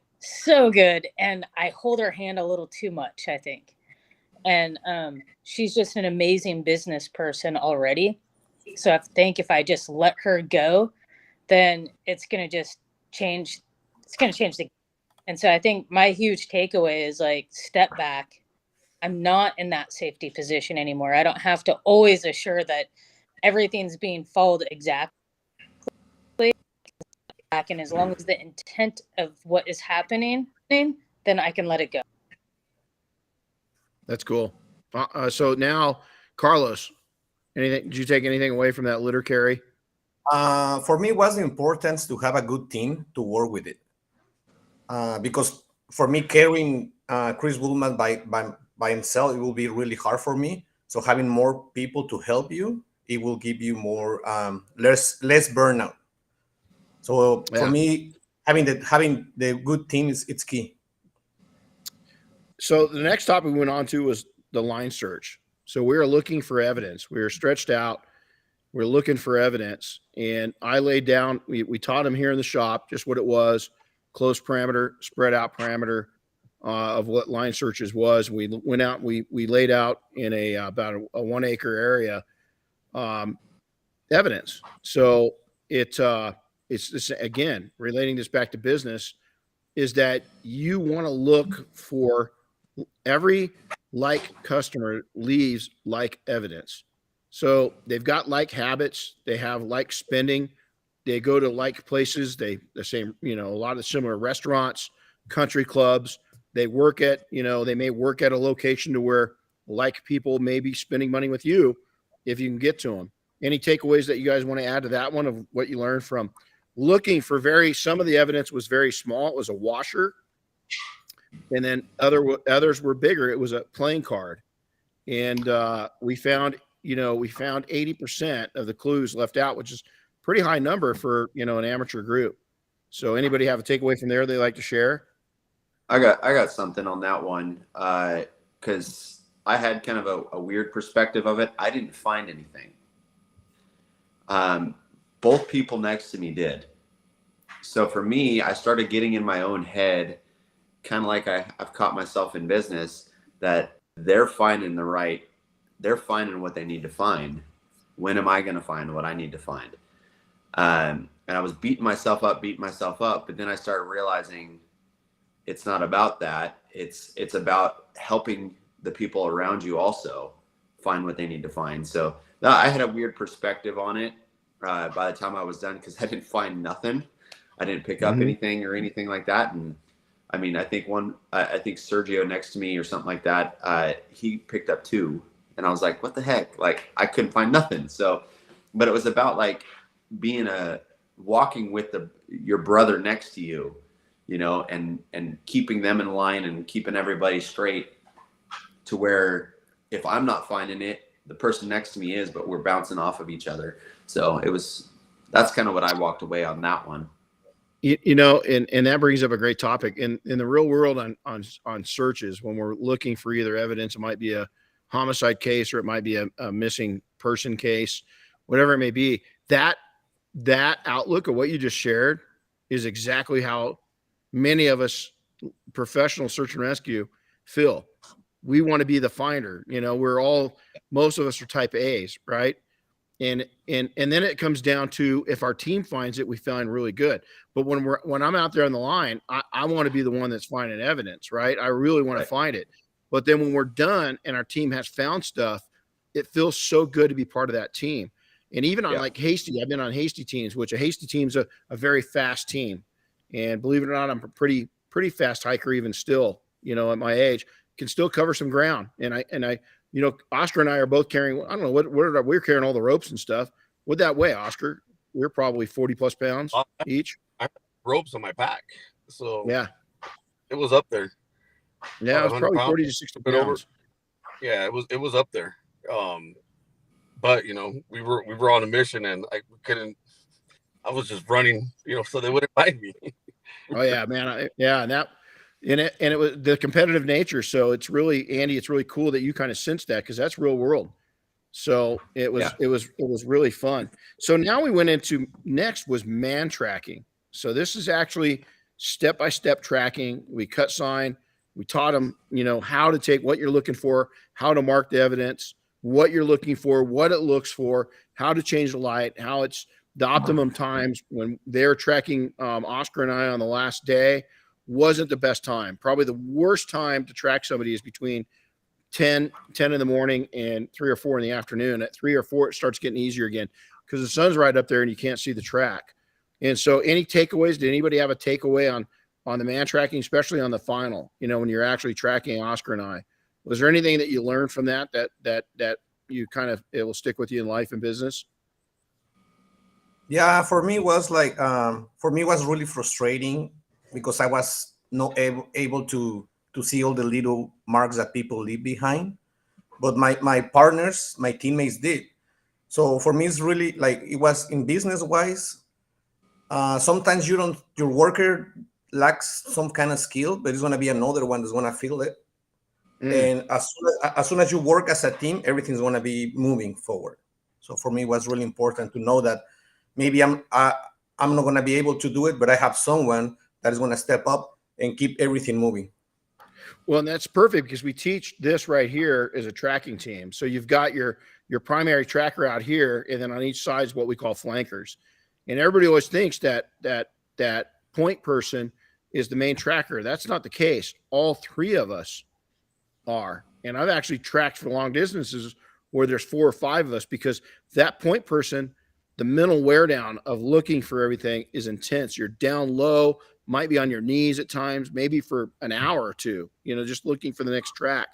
And I hold her hand a little too much, I think. And she's just an amazing business person already. So I think if I just let her go, then it's going to just change. It's going to change the game. And so I think my huge takeaway is like, step back. I'm not in that safety position anymore. I don't have to always assure that everything's being followed exactly. And as long as the intent of what is happening, then I can let it go.
That's cool. So now, Carlos, did you take anything away from that litter carry?
For me, it was the importance to have a good team to work with it. Because for me, carrying Chris Woolman by himself, it will be really hard for me. So having more people to help you, it will give you more less burnout. So for me, having the good team it's key.
So the next topic we went on to was the line search. So we were looking for evidence. We were stretched out. We're looking for evidence. And I laid down, we taught him here in the shop just what it was, close parameter, spread out parameter of what line searches was. We went out, we laid out in about a 1 acre area evidence. So it's this, again, relating this back to business, is that you want to look for every like customer leaves like evidence. So they've got like habits, they have like spending, they go to like places, the same, a lot of similar restaurants, country clubs, they work at, they may work at a location to where like people may be spending money with you if you can get to them. Any takeaways that you guys want to add to that one of what you learned from looking for some of the evidence was very small. It was a washer. And then others were bigger. It was a playing card. And we found 80% of the clues left out, which is a pretty high number for, an amateur group. So anybody have a takeaway from there they like to share?
I got something on that one. Cause I had kind of a weird perspective of it. I didn't find anything. Both people next to me did. So for me, I started getting in my own head, kind of like I've caught myself in business, that they're finding what they need to find. When am I going to find what I need to find? And I was beating myself up. But then I started realizing it's not about that. It's about helping the people around you also find what they need to find. So I had a weird perspective on it by the time I was done, because I didn't find nothing. I didn't pick up anything or anything like that. And I mean, I think Sergio next to me or something like that, he picked up 2. And I was like, what the heck? Like, I couldn't find nothing. So, but it was about like walking with your brother next to you, and keeping them in line and keeping everybody straight, to where if I'm not finding it, the person next to me is, but we're bouncing off of each other. So that's kind of what I walked away on that one.
And that brings up a great topic. In the real world on searches, when we're looking for either evidence, it might be a homicide case or it might be a missing person case, whatever it may be, that outlook of what you just shared is exactly how many of us professional search and rescue feel. We want to be the finder. Most of us are type A's, right? And then it comes down to, if our team finds it, we find really good. But when I'm out there on the line, I want to be the one that's finding evidence, right? I really want to find it. But then when we're done and our team has found stuff, it feels so good to be part of that team. And even on like Hasty, I've been on Hasty teams, which a Hasty team's a very fast team. And believe it or not, I'm a pretty fast hiker even still, at my age, can still cover some ground. And Oscar and I are both carrying, I don't know we're carrying all the ropes and stuff. What'd that weigh, Oscar? We're probably 40 plus pounds each.
I had ropes on my back. So
yeah,
it was up there.
Yeah, it was probably 40 to 60 pounds.
Yeah, it was up there. But we were on a mission, and I was just running, so they wouldn't find me.
Oh yeah, man. And it was the competitive nature. So it's really, Andy, it's really cool that you kind of sensed that, because that's real world. So it was really fun. So now we went into next was man tracking. So this is actually step-by-step tracking. We cut sign. We taught them, how to take what you're looking for, how to mark the evidence, what you're looking for, what it looks for, how to change the light, how it's the optimum times. When they're tracking Oscar and I on the last day wasn't the best time. Probably the worst time to track somebody is between 10 in the morning and 3 or 4 in the afternoon. At 3 or 4, it starts getting easier again because the sun's right up there and you can't see the track. And so any takeaways? Did anybody have a takeaway on the man tracking, especially on the final, when you're actually tracking Oscar and I? Was there anything that you learned from that you it will stick with you in life and business?
Yeah, for me it was really frustrating because I was not able to see all the little marks that people leave behind. But my partners, my teammates did. So for me, it's really it was in business wise. Sometimes your worker lacks some kind of skill, but it's going to be another one that's going to feel it. And as soon as you work as a team, everything's going to be moving forward. So for me, it was really important to know that maybe I'm not going to be able to do it, but I have someone that is going to step up and keep everything moving.
Well, and that's perfect because we teach this right here as a tracking team. So you've got your primary tracker out here, and then on each side is what we call flankers. And everybody always thinks that point person is the main tracker. That's not the case. All 3 of us are. And I've actually tracked for long distances where there's 4 or 5 of us, because that point person, the mental wear down of looking for everything is intense. You're down low, might be on your knees at times, maybe for an hour or 2, just looking for the next track.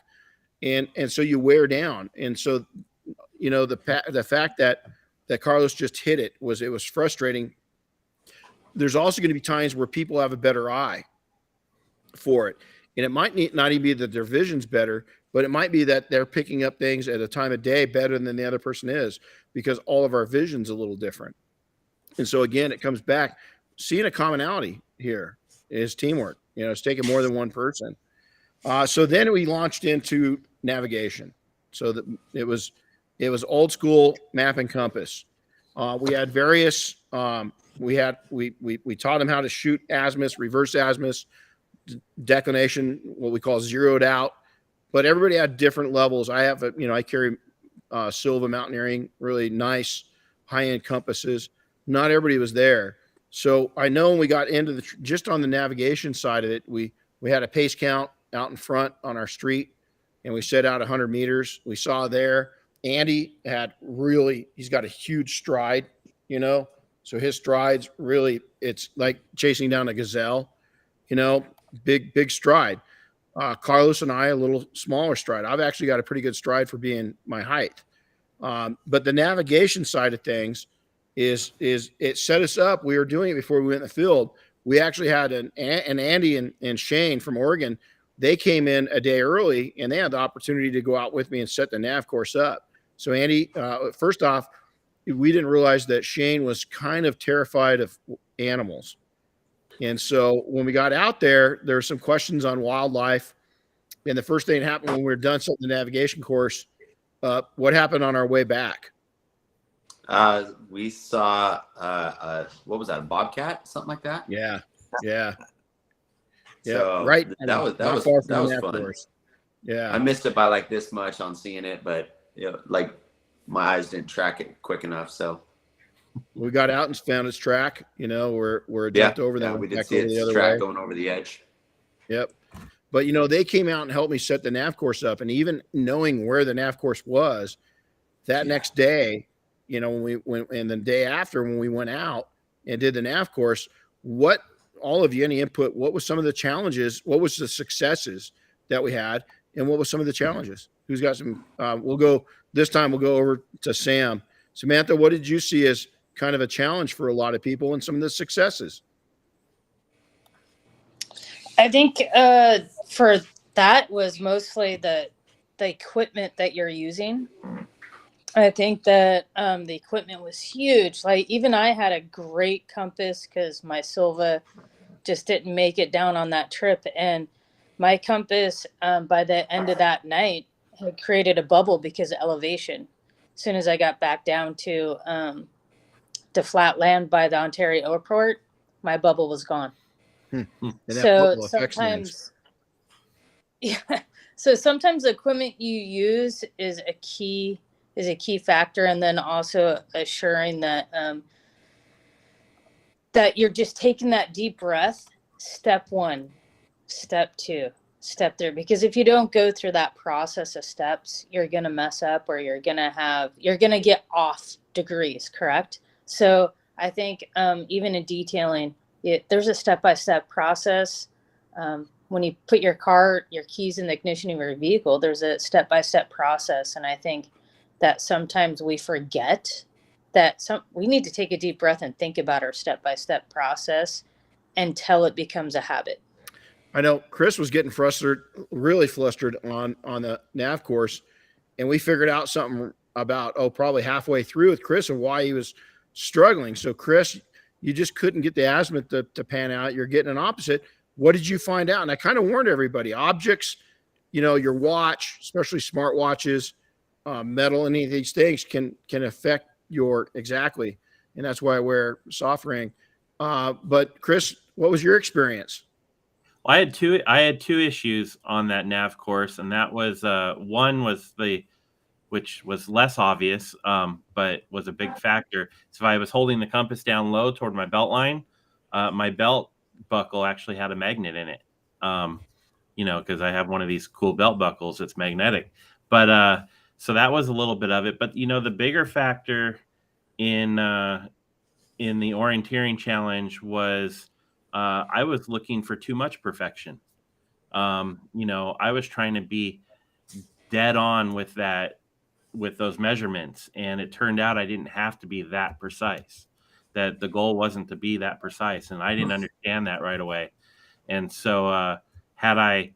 And so you wear down. And so, the fact that Carlos just hit it was frustrating. There's also going to be times where people have a better eye for it. And it might not even be that their vision's better, but it might be that they're picking up things at a time of day better than the other person is, because all of our vision's a little different. And so again, it comes back, seeing a commonality here is teamwork. It's taking more than one person. So then we launched into navigation. So that it was old school map and compass. We had various, we taught them how to shoot azimuth, reverse azimuth, declination, what we call zeroed out, but everybody had different levels. I have I carry Silva Mountaineering, really nice high-end compasses. Not everybody was there. So I know when we got into just on the navigation side of it, we had a pace count out in front on our street, and we set out 100 meters. We saw there, Andy he's got a huge stride, so his strides really, it's like chasing down a gazelle, big stride. Carlos and I, a little smaller stride. I've actually got a pretty good stride for being my height. But the navigation side of things is it set us up. We were doing it before we went in the field. We actually had an Andy and Shane from Oregon. They came in a day early, and they had the opportunity to go out with me and set the nav course up. So Andy, first off, we didn't realize that Shane was kind of terrified of animals. And so when we got out there were some questions on wildlife. And the first thing that happened when we were done setting the navigation course, what happened on our way back?
We saw, what was that, a bobcat, something like that?
Yeah.
So
right.
That was fun.
Course. Yeah.
I missed it by this much on seeing it, but my eyes didn't track it quick enough. So
we got out and found its track, we're jumped over that.
We did see its track going over the edge.
Yep. But, they came out and helped me set the nav course up. And even knowing where the nav course was that next day, and the day after when we went out and did the nav course, any input, what was some of the challenges? What was the successes that we had? and what was some of the challenges? Who's got some? We'll go over to Sam. Samantha, what did you see as kind of a challenge for a lot of people and some of the successes?
I think for that was mostly the equipment that you're using. I think that the equipment was huge. Like even I had a great compass because my Silva just didn't make it down on that trip, and my compass by the end of that night had created a bubble because of elevation. As soon as I got back down to flat land by the Ontario airport, my bubble was gone. So sometimes, yeah. So sometimes the equipment you use is a key factor, and then also assuring that that you're just taking that deep breath. Step 1, step 2, step 3. Because if you don't go through that process of steps, you're gonna mess up, or you're gonna get off degrees. Correct. So I think even in detailing, there's a step-by-step process. When you put your keys in the ignition of your vehicle, there's a step-by-step process. And I think that sometimes we forget that we need to take a deep breath and think about our step-by-step process until it becomes a habit.
I know Chris was getting really flustered on the nav course, and we figured out something about, probably halfway through with Chris of why he was struggling. So Chris, you just couldn't get the azimuth to pan out. You're getting an opposite. What did you find out? And I kind of warned everybody, objects, your watch, especially smart watches, metal, any of these things can affect exactly. And that's why I wear soft ring. But Chris, what was your experience?
Well, I had two issues on that nav course, and that was one was which was less obvious, but was a big factor. So if I was holding the compass down low toward my belt line, my belt buckle actually had a magnet in it. Because I have one of these cool belt buckles that's magnetic. But so that was a little bit of it. But the bigger factor in the orienteering challenge was I was looking for too much perfection. I was trying to be dead on with those measurements, and it turned out I didn't have to be that precise. That the goal wasn't to be that precise, and I didn't understand that right away. And so had I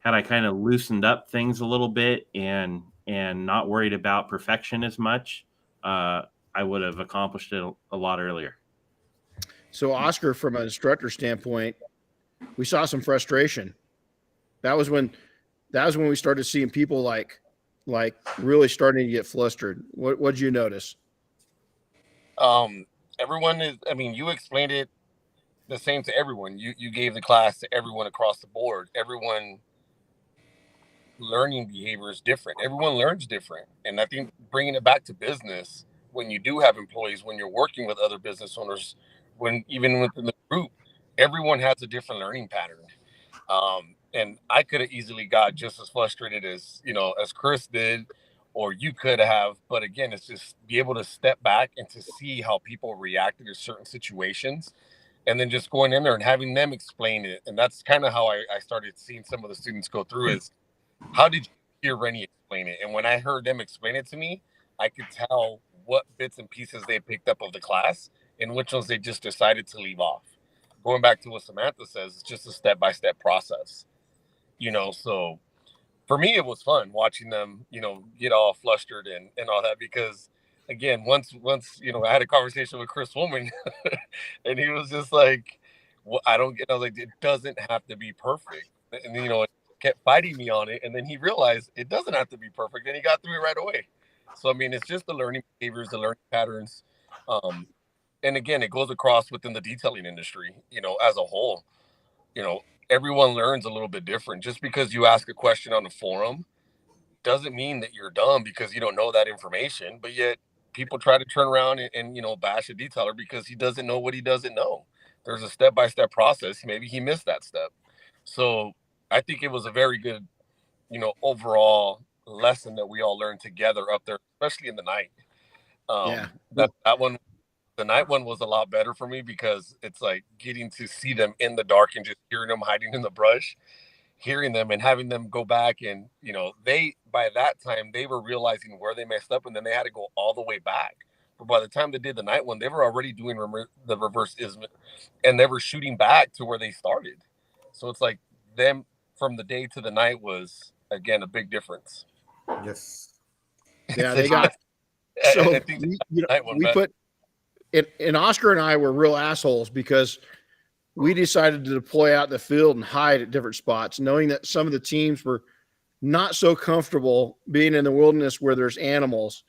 kind of loosened up things a little bit and not worried about perfection as much, I would have accomplished it a lot earlier.
So Oscar, from an instructor standpoint, we saw some frustration. That was when we started seeing people like really starting to get flustered. What did you notice?
Everyone is, you explained it the same to everyone. You gave the class to everyone across the board. Everyone learning behavior is different. Everyone learns different. And I think bringing it back to business, when you do have employees, when you're working with other business owners, even within the group, everyone has a different learning pattern. And I could have easily got just as frustrated as Chris did, or you could have. But again, it's just be able to step back and to see how people reacted to certain situations, and then just going in there and having them explain it. And that's kind of how I started seeing some of the students go through is, how did you hear Renny explain it? And when I heard them explain it to me, I could tell what bits and pieces they picked up of the class and which ones they just decided to leave off. Going back to what Samantha says, it's just a step-by-step process. So for me, it was fun watching them, get all flustered and all that, because again, once, I had a conversation with Chris Woolman and he was just like, well, I don't get, I was like, it doesn't have to be perfect. And, it kept fighting me on it. And then he realized it doesn't have to be perfect. And he got through it right away. So, it's just the learning behaviors, the learning patterns. And again, it goes across within the detailing industry, as a whole. Everyone learns a little bit different. Just because you ask a question on a forum doesn't mean that you're dumb because you don't know that information. But yet people try to turn around and bash a detailer because he doesn't know what he doesn't know. There's a step-by-step process. Maybe he missed that step. So I think it was a very good, overall lesson that we all learned together up there, especially in the night. That one, the night one was a lot better for me because it's like getting to see them in the dark and just hearing them hiding in the brush. hearing them and having them go back and, you know, by that time they were realizing where they messed up, and then they had to go all the way back. But by the time they did the night one, they were already doing the reverse ism, and they were shooting back to where they started. So it's like them from the day to the night was, again, a big difference.
Yes.
Yeah, they got. So
I think
we put and Oscar and I were real assholes because we decided to deploy out in the field and hide at different spots, knowing that some of the teams were not so comfortable being in the wilderness where there's animals.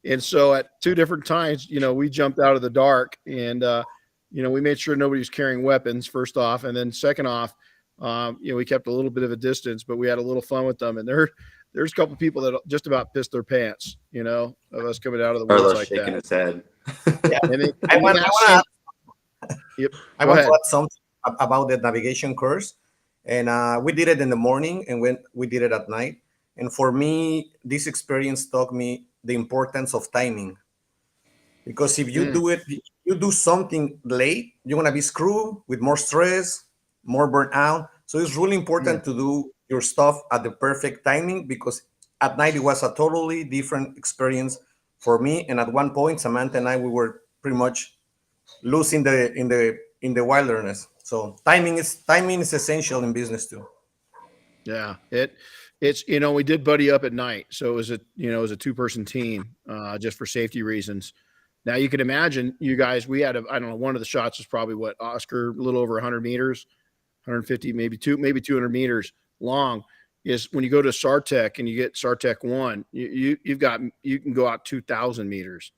And so at two different times, you know, we jumped out of the dark and, you know, we made sure nobody was carrying weapons, first off. And then second off, you know, we kept a little bit of a distance, but we had a little fun with them. And there's a couple of people that just about pissed their pants, you know, of us coming out of the woods like
shaking
that.
his head.
Yeah.
And
I want to add something about the navigation course. And we did it in the morning and when we did it at night. And for me, this experience taught me the importance of timing. Because if you you do something late, you're going to be screwed with more stress, more burnout. So it's really important to do your stuff at the perfect timing, because at night it was a totally different experience for me. And at one point, Samantha and I, we were pretty much losing in the wilderness. So timing is essential in business too.
Yeah, it's you know, we did buddy up at night, so it was a 2-person team, just for safety reasons. Now you can imagine, you guys, we had I don't know, one of the shots was probably what, Oscar, a little over 100 meters, 150, maybe 200 meters long. Is when you go to Sartec and you get Sartec 1, you can go out 2,000 meters,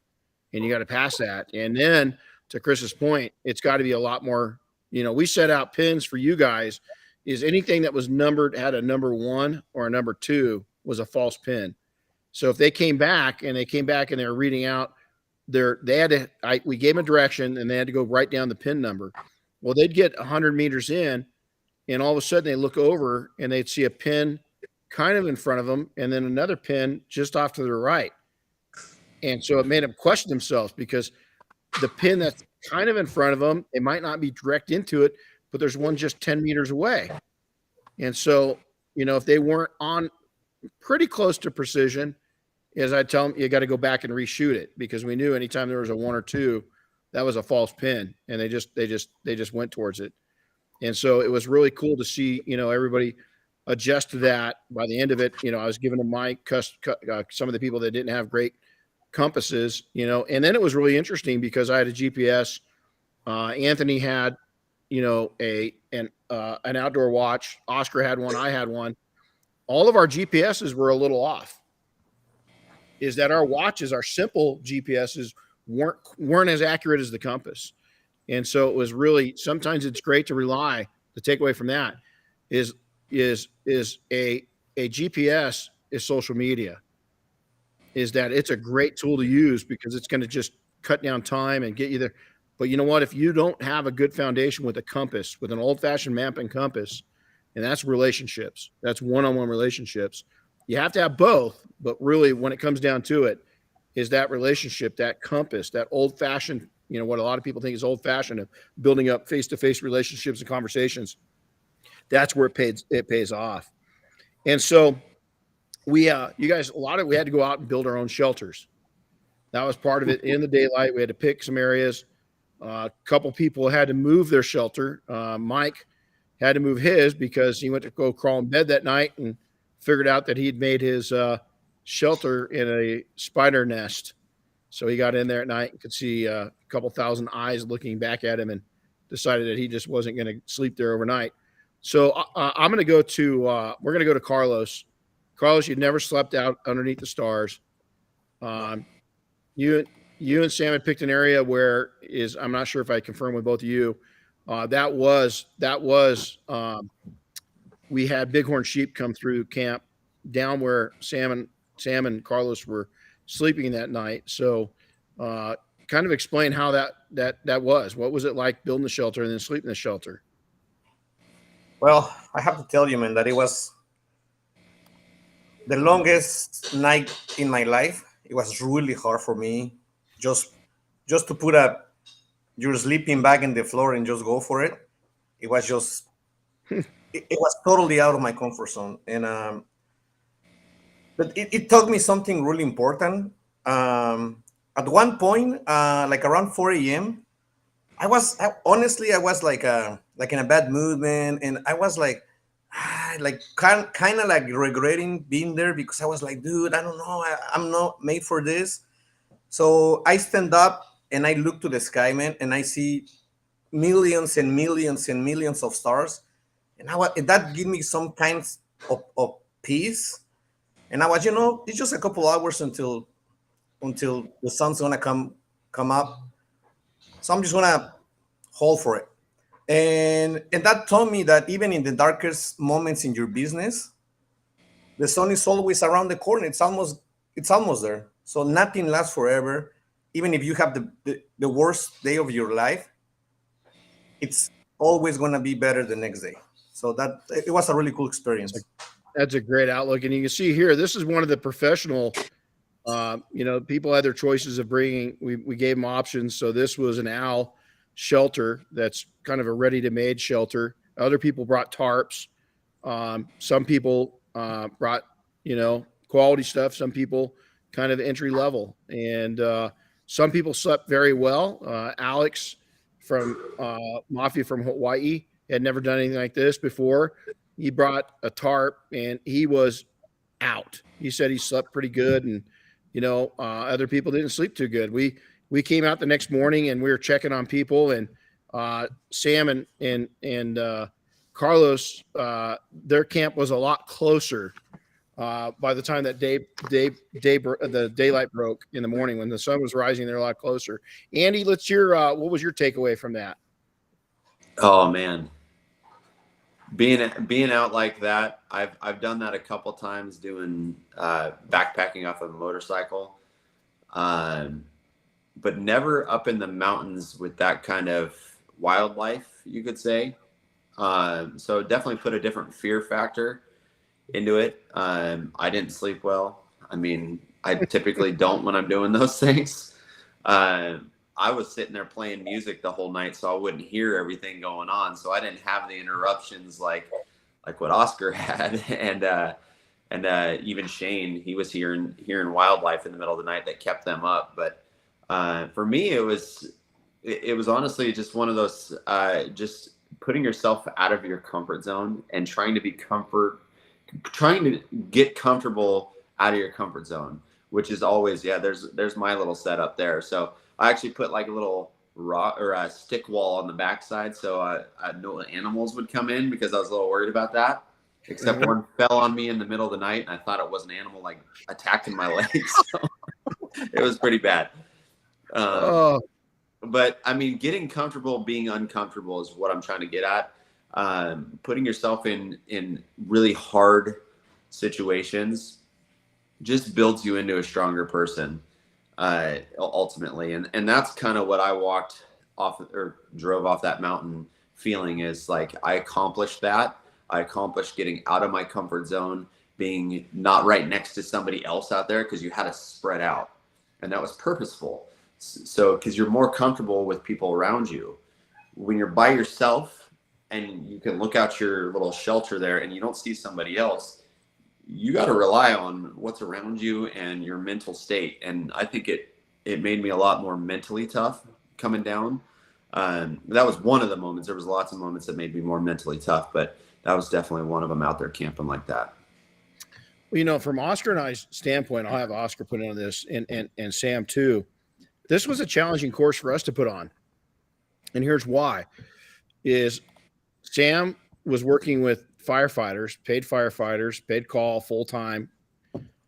and you got to pass that. And then to Chris's point, it's got to be a lot more. You know, we set out pins for you guys. Is anything that was numbered, had a number 1 or a number 2, was a false pin. So if they came back and they were reading out we gave them a direction and they had to go write down the pin number. Well, they'd get 100 meters in, and all of a sudden they look over and they'd see a pin kind of in front of them and then another pin just off to their right. And so it made them question themselves, because the pin that's kind of in front of them, it might not be direct into it, but there's one just 10 meters away. And so, you know, if they weren't on pretty close to precision, as I tell them, you got to go back and reshoot it, because we knew anytime there was a 1 or 2, that was a false pin, and they just went towards it. And so it was really cool to see, you know, everybody adjust to that. By the end of it, you know, I was giving them some of the people that didn't have great compasses, you know, and then it was really interesting because I had a GPS. Anthony had, you know, an outdoor watch. Oscar had one. I had one. All of our GPSs were a little off. Is that our watches, our simple GPSs, weren't as accurate as the compass. And so it was really, sometimes it's great to rely. The takeaway from that is a GPS is social media. Is that it's a great tool to use because it's going to just cut down time and get you there. But you know what? If you don't have a good foundation with a compass, with an old-fashioned map and compass, and that's relationships, that's one-on-one relationships. You have to have both, but really when it comes down to it, is that relationship, that compass, that old-fashioned, you know, what a lot of people think is old-fashioned of building up face-to-face relationships and conversations. That's where it pays off. And so we had to go out and build our own shelters. That was part of it. In the daylight, we had to pick some areas. A couple people had to move their shelter. Mike had to move his because he went to go crawl in bed that night and figured out that he'd made his shelter in a spider nest. So he got in there at night and could see a couple thousand eyes looking back at him and decided that he just wasn't going to sleep there overnight. So we're going to go to Carlos. Carlos, you'd never slept out underneath the stars. You and Sam had picked an area where I'm not sure if I confirmed with both of you. We had bighorn sheep come through camp down where Sam and Carlos were sleeping that night. So kind of explain how that was. What was it like building the shelter and then sleeping in the shelter?
Well, I have to tell you, man, that it was the longest night in my life. It was really hard for me just to put your sleeping bag in the floor and just go for it. It was just it was totally out of my comfort zone. And but it taught me something really important. At one point, like around 4 a.m., honestly, I was like in a bad mood, man, and I was like, like kind of like regretting being there because I was like, dude, I don't know, I'm not made for this. So I stand up and I look to the sky, man, and I see millions and millions and millions of stars, and that gave me some kind of peace. And I was, it's just a couple hours until the sun's gonna come up, so I'm just gonna hold for it. And that taught me that even in the darkest moments in your business, the sun is always around the corner. It's almost there. So nothing lasts forever. Even if you have the worst day of your life, it's always gonna be better the next day. So that it was a really cool experience.
That's a great outlook. And you can see here, this is one of the professional, people had their choices of bringing, we gave them options. So this was an owl shelter that's kind of a ready-to-made shelter. Other people brought tarps. Some people brought, quality stuff. Some people kind of entry level. And some people slept very well. Alex from Mafia from Hawaii had never done anything like this before. He brought a tarp and he was out. He said he slept pretty good, and other people didn't sleep too good. We came out the next morning and we were checking on people, and Sam and Carlos, their camp was a lot closer by the time that the daylight broke in the morning. When the sun was rising, they're a lot closer. Andy, let's hear what was your takeaway from that?
Oh man, being out like that, I've done that a couple times doing backpacking off of a motorcycle, but never up in the mountains with that kind of wildlife, you could say. So definitely put a different fear factor into it. I didn't sleep well. I mean, I typically don't when I'm doing those things. I was sitting there playing music the whole night, so I wouldn't hear everything going on. So I didn't have the interruptions like what Oscar had, and even Shane, he was hearing wildlife in the middle of the night that kept them up. But for me, it was honestly just one of those just putting yourself out of your comfort zone and trying to get comfortable out of your comfort zone, which is always, there's my little setup there. So I actually put like a little rock or a stick wall on the backside, so no animals would come in, because I was a little worried about that. Except one fell on me in the middle of the night, and I thought it was an animal like attacking my legs. So it was pretty bad. But I mean, getting comfortable being uncomfortable is what I'm trying to get at. Putting yourself in really hard situations just builds you into a stronger person, ultimately. And that's kind of what I walked off or drove off that mountain feeling, is like, I accomplished that. I accomplished getting out of my comfort zone, being not right next to somebody else out there, because you had to spread out. And that was purposeful. So, because you're more comfortable with people around you. When you're by yourself and you can look out your little shelter there and you don't see somebody else, you got to rely on what's around you and your mental state. And I think it made me a lot more mentally tough coming down. That was one of the moments. There was lots of moments that made me more mentally tough, but that was definitely one of them, out there camping like that.
Well, from Oscar and I's standpoint, I'll have Oscar put in on this, and Sam too. This was a challenging course for us to put on. And here's why. Is Sam was working with firefighters, paid call, full-time.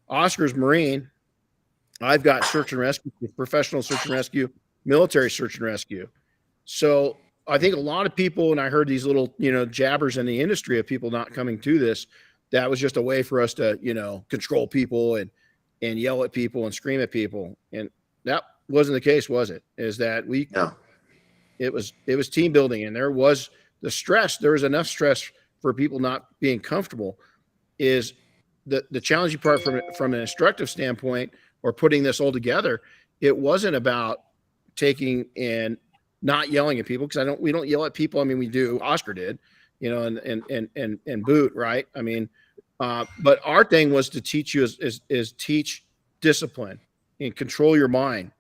Oscar's Marine. I've got search and rescue, professional search and rescue, military search and rescue. So I think a lot of people, and I heard these little, jabbers in the industry of people not coming to this, that was just a way for us to, control people and yell at people and scream at people. And that wasn't the case, was it? Is that it was team building, and there was the stress. There was enough stress for people not being comfortable. Is the challenging part from an instructive standpoint, or putting this all together, it wasn't about taking and not yelling at people, because we don't yell at people. I mean, we do. Oscar did, and boot, right? I mean, but our thing was to teach you is teach discipline and control your mind,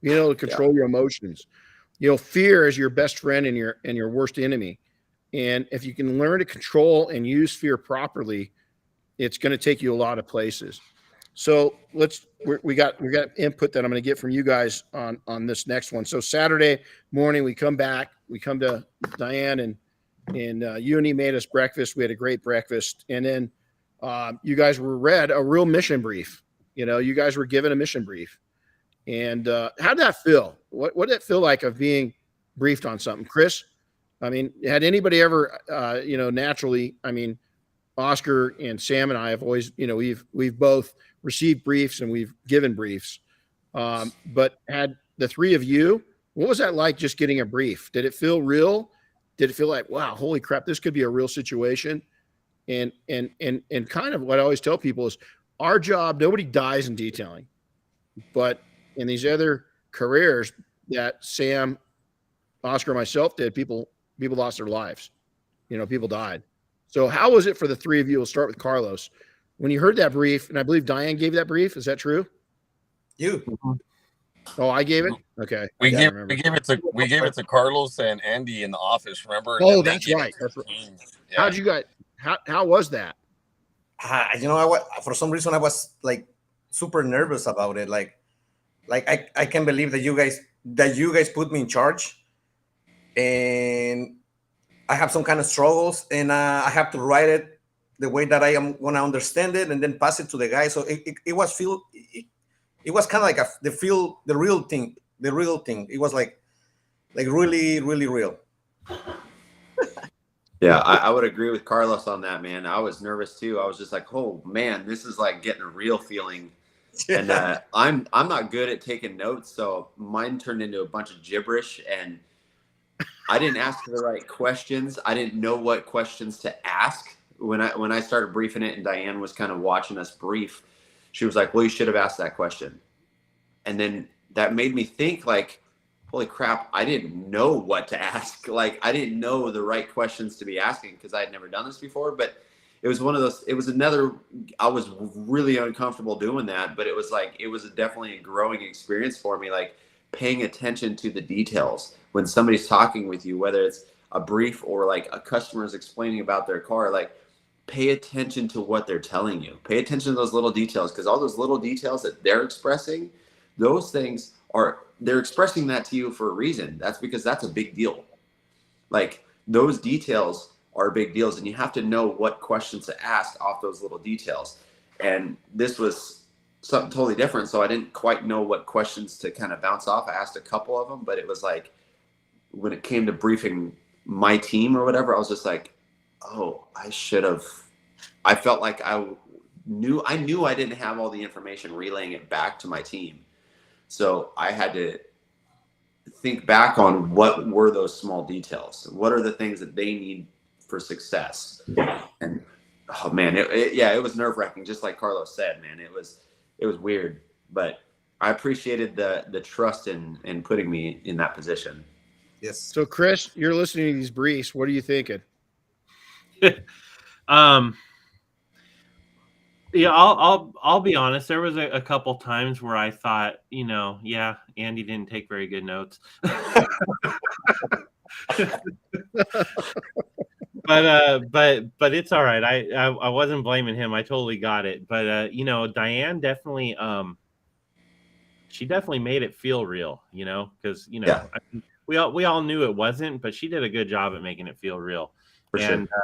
to control your emotions. Fear is your best friend and your worst enemy. And if you can learn to control and use fear properly, it's going to take you a lot of places. So we got input that I'm going to get from you guys on this next one. So Saturday morning, we come to Diane and Uni made us breakfast. We had a great breakfast. And then you guys were read a real mission brief. You guys were given a mission brief. And how did that feel? What did it feel like of being briefed on something? Chris, I mean, had anybody ever, naturally, I mean, Oscar and Sam and I have always, we've both received briefs and we've given briefs. But had the three of you, what was that like just getting a brief? Did it feel real? Did it feel like, wow, holy crap, this could be a real situation? And kind of what I always tell people is our job, nobody dies in detailing. But in these other careers that Sam, Oscar, and myself did, people lost their lives. People died. So how was it for the three of you? We'll start with Carlos. When you heard that brief, and I believe Diane gave that brief, is that true?
You.
Oh, I gave it? Okay.
We gave it to Carlos and Andy in the office, remember?
Oh, that's right. That's right. Yeah. How'd you guys, how was that?
For some reason I was like super nervous about it. Like I can't believe that you guys put me in charge, and I have some kind of struggles, and I have to write it the way that I am going to understand it and then pass it to the guy. So it was kind of like the real thing. It was like really, really real.
Yeah, I would agree with Carlos on that, man. I was nervous too. I was just like, oh man, this is like getting a real feeling. And I'm not good at taking notes, so mine turned into a bunch of gibberish, and I didn't ask the right questions. I didn't know what questions to ask when I started briefing it, and Diane was kind of watching us brief. She was like, well, you should have asked that question. And then that made me think, like, holy crap, I didn't know what to ask. Like, I didn't know the right questions to be asking because I had never done this before. But it was one of those, I was really uncomfortable doing that, but it was definitely a growing experience for me, like paying attention to the details when somebody's talking with you, whether it's a brief or like a customer is explaining about their car. Like, pay attention to what they're telling you. Pay attention to those little details, because all those little details that they're expressing, those things they're expressing that to you for a reason. That's because that's a big deal. Like, those details are big deals, and you have to know what questions to ask off those little details. And this was something totally different, so I didn't quite know what questions to kind of bounce off. I asked a couple of them, but it was like, when it came to briefing my team or whatever, I was just like, oh, I felt like I knew I didn't have all the information, relaying it back to my team. So I had to think back on what were those small details. What are the things that they need for success? And oh man, it was nerve-wracking, just like Carlos said, man. It was weird, but I appreciated the trust in putting me in that position.
Yes.
So Chris, you're listening to these briefs. What are you thinking?
Yeah, I'll be honest. There was a couple times where I thought, yeah, Andy didn't take very good notes. But it's all right. I wasn't blaming him. I totally got it. But Diane definitely she definitely made it feel real, because
Yeah.
we all knew it wasn't, but she did a good job at making it feel real.
For
and
sure.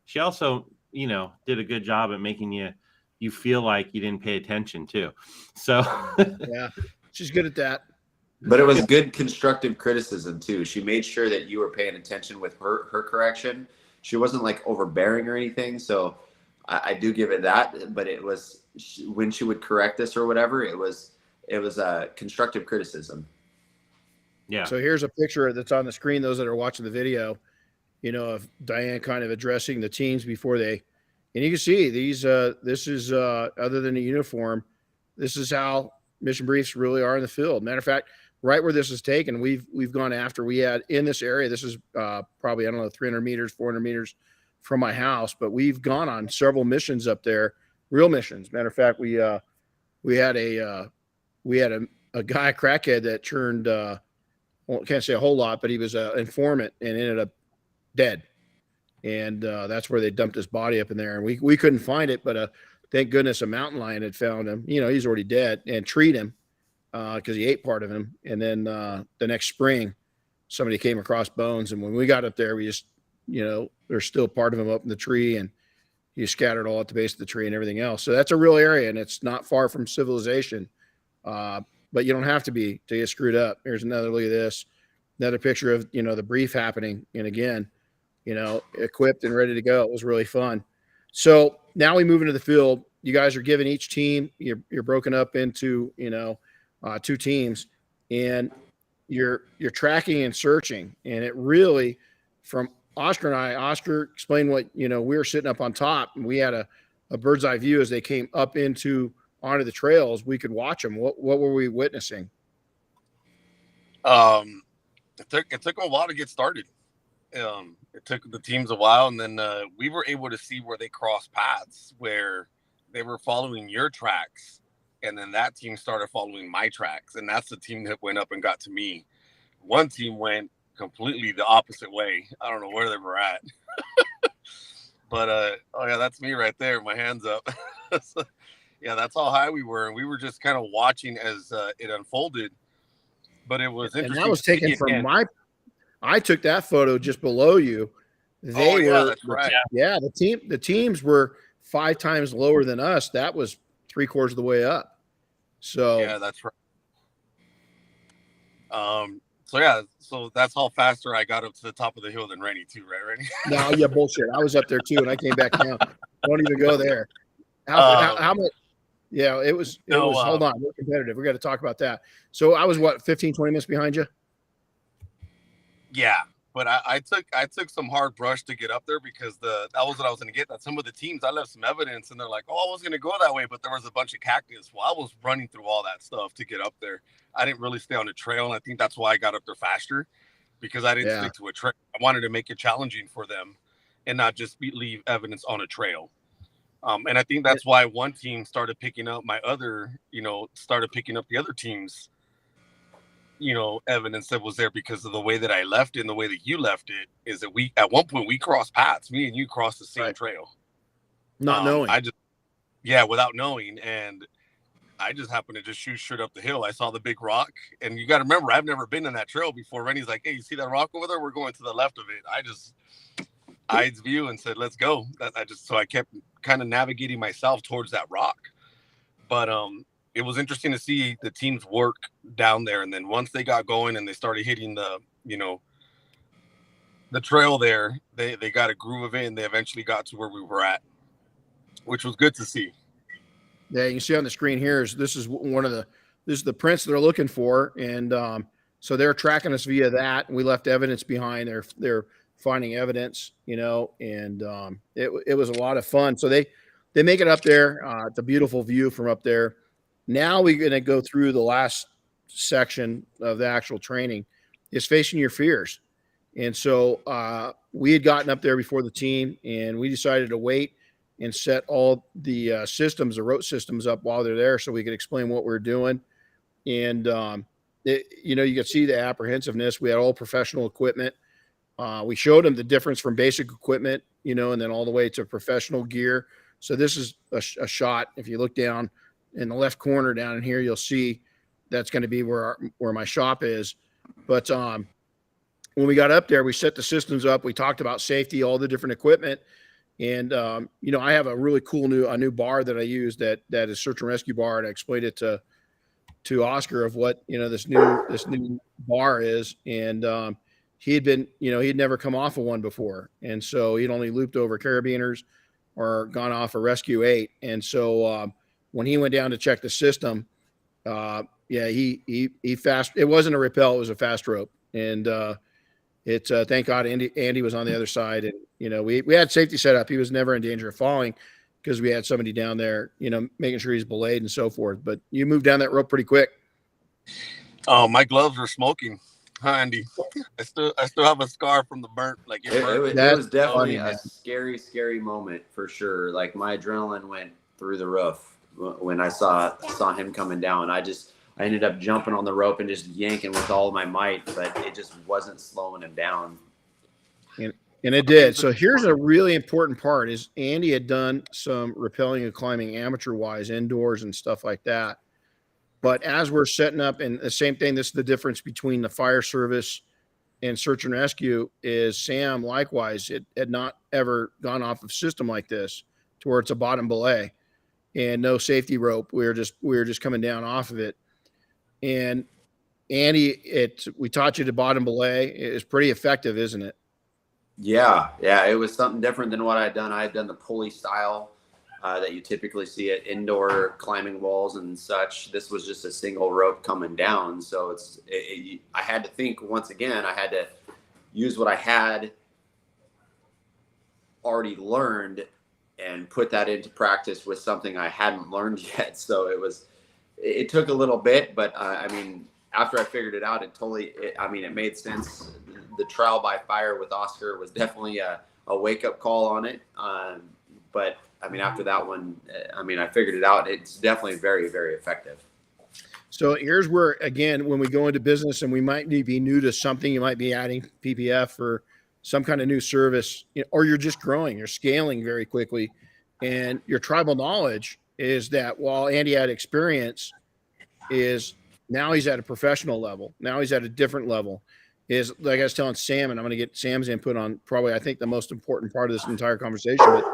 She also, did a good job at making you feel like you didn't pay attention too. So
yeah, she's good at that.
But it was good constructive criticism too. She made sure that you were paying attention with her correction. She wasn't like overbearing or anything. So I do give it that. But it was, when she would correct us or whatever, it was a constructive criticism.
Yeah.
So here's a picture that's on the screen. Those that are watching the video, of Diane kind of addressing the teams before they. And you can see these, this is, other than the uniform, this is how mission briefs really are in the field. Matter of fact, right where this is taken, we've gone after, we had in this area, this is probably, 300 meters, 400 meters from my house, but we've gone on several missions up there, real missions. Matter of fact, we had a guy, a crackhead, that turned, well, can't say a whole lot, but he was an informant and ended up dead. And that's where they dumped his body up in there. And we couldn't find it, but thank goodness a mountain lion had found him. You know, he's already dead, and treated him because he ate part of him. And then the next spring, somebody came across bones. And when we got up there, we just, you know, there's still part of him up in the tree, and he scattered all at the base of the tree and everything else. So that's a real area, and it's not far from civilization. But you don't have to be to get screwed up. Here's another look at this, another picture of, you know, the brief happening. And again, you know, equipped and ready to go. It was really fun. So now we move into the field. You guys are given each team. You're broken up into, you know, 2 teams, and you're tracking and searching. And it really, from Oscar and I, Oscar explained what, you know, we were sitting up on top, and we had a bird's eye view as they came up onto the trails. We could watch them. What were we witnessing?
It took a while to get started. It took the teams a while, and then we were able to see where they crossed paths, where they were following your tracks, and then that team started following my tracks, and that's the team that went up and got to me. One team went completely the opposite way. I don't know where they were at. But oh yeah, that's me right there, my hands up. So, yeah, that's how high we were, and we were just kind of watching as it unfolded. But it was interesting.
And that was taken from I took that photo just below you. They were,
that's right.
Yeah, the teams were 5 times lower than us. That was 3/4 of the way up. So
yeah, that's right. So that's how faster I got up to the top of the hill than Renny too, right, Renny?
No, yeah, bullshit. I was up there too, and I came back down. Don't even go there. How much? Yeah, it was. Hold on, we're competitive. We got to talk about that. So I was 15, 20 minutes behind you.
Yeah, but I took some hard brush to get up there because that was what I was going to get. That some of the teams, I left some evidence, and they're like, "Oh, I was going to go that way," but there was a bunch of cactus. Well, I was running through all that stuff to get up there. I didn't really stay on the trail, and I think that's why I got up there faster, because I didn't stick to a trail. I wanted to make it challenging for them, and not just leave evidence on a trail. And I think that's why one team started picking up started picking up the other team's, evidence that was there because of the way that I left it and the way that you left it. Is that at one point we crossed paths, me and you crossed the same trail.
Not knowing.
Without knowing. And I just happened to just shoot straight up the hill. I saw the big rock, and you got to remember, I've never been in that trail before. Renny's like, "Hey, you see that rock over there? We're going to the left of it." I just eyed view and said, "Let's go." So I kept kind of navigating myself towards that rock. But it was interesting to see the teams work down there. And then once they got going and they started hitting the trail there, they got a groove of it, and they eventually got to where we were at, which was good to see.
Yeah, you can see on the screen here this is the prints they're looking for, and so they're tracking us via that. We left evidence behind. They're finding evidence, and it was a lot of fun. So they make it up there. It's a beautiful view from up there. Now we're going to go through the last section of the actual training, is facing your fears. And so we had gotten up there before the team, and we decided to wait and set all the the rote systems up while they're there, so we could explain what we're doing. And you could see the apprehensiveness. We had all professional equipment. We showed them the difference from basic equipment, and then all the way to professional gear. So this is a shot. If you look down in the left corner down in here, you'll see that's going to be where my shop is. But when we got up there, we set the systems up. We talked about safety, all the different equipment. And, I have a really cool new bar that I use that is search and rescue bar. And I explained it to Oscar of what, this new bar is. And he'd never come off of one before. And so he'd only looped over carabiners or gone off a Rescue 8. And so when he went down to check the system, he it wasn't a rappel, it was a fast rope. And thank God Andy was on the other side, and we had safety set up. He was never in danger of falling because we had somebody down there, making sure he's belayed and so forth. But you moved down that rope pretty quick.
Oh, my gloves were smoking. Andy, I still have a scar from the burnt. Like it burnt.
It was definitely
funny,
a
man.
scary moment for sure. Like my adrenaline went through the roof when I saw him coming down. I ended up jumping on the rope and just yanking with all my might, but it just wasn't slowing him down.
And it did. So here's a really important part: is Andy had done some rappelling and climbing amateur wise indoors and stuff like that. But as we're setting up, and the same thing, this is the difference between the fire service and search and rescue, is Sam likewise it had not ever gone off of system like this to where it's a bottom belay and no safety rope. We were just coming down off of it. And Andy, we taught you the bottom belay. It is pretty effective, isn't it?
Yeah, it was something different than what I had done. I had done the pulley style that you typically see at indoor climbing walls and such. This was just a single rope coming down. So I had to think once again, I had to use what I had already learned and put that into practice with something I hadn't learned yet. So it took a little bit, but I mean, after I figured it out, it made sense. The trial by fire with Oscar was definitely a wake-up call on it. But I mean, after that one, I figured it out. It's definitely very, very effective.
So here's where, again, when we go into business and we might be new to something, you might be adding PPF or some kind of new service, or you're just growing, you're scaling very quickly. And your tribal knowledge is that while Andy had experience, is now he's at a professional level. Now he's at a different level. Is like I was telling Sam, and I'm going to get Sam's input on probably, I think, the most important part of this entire conversation. But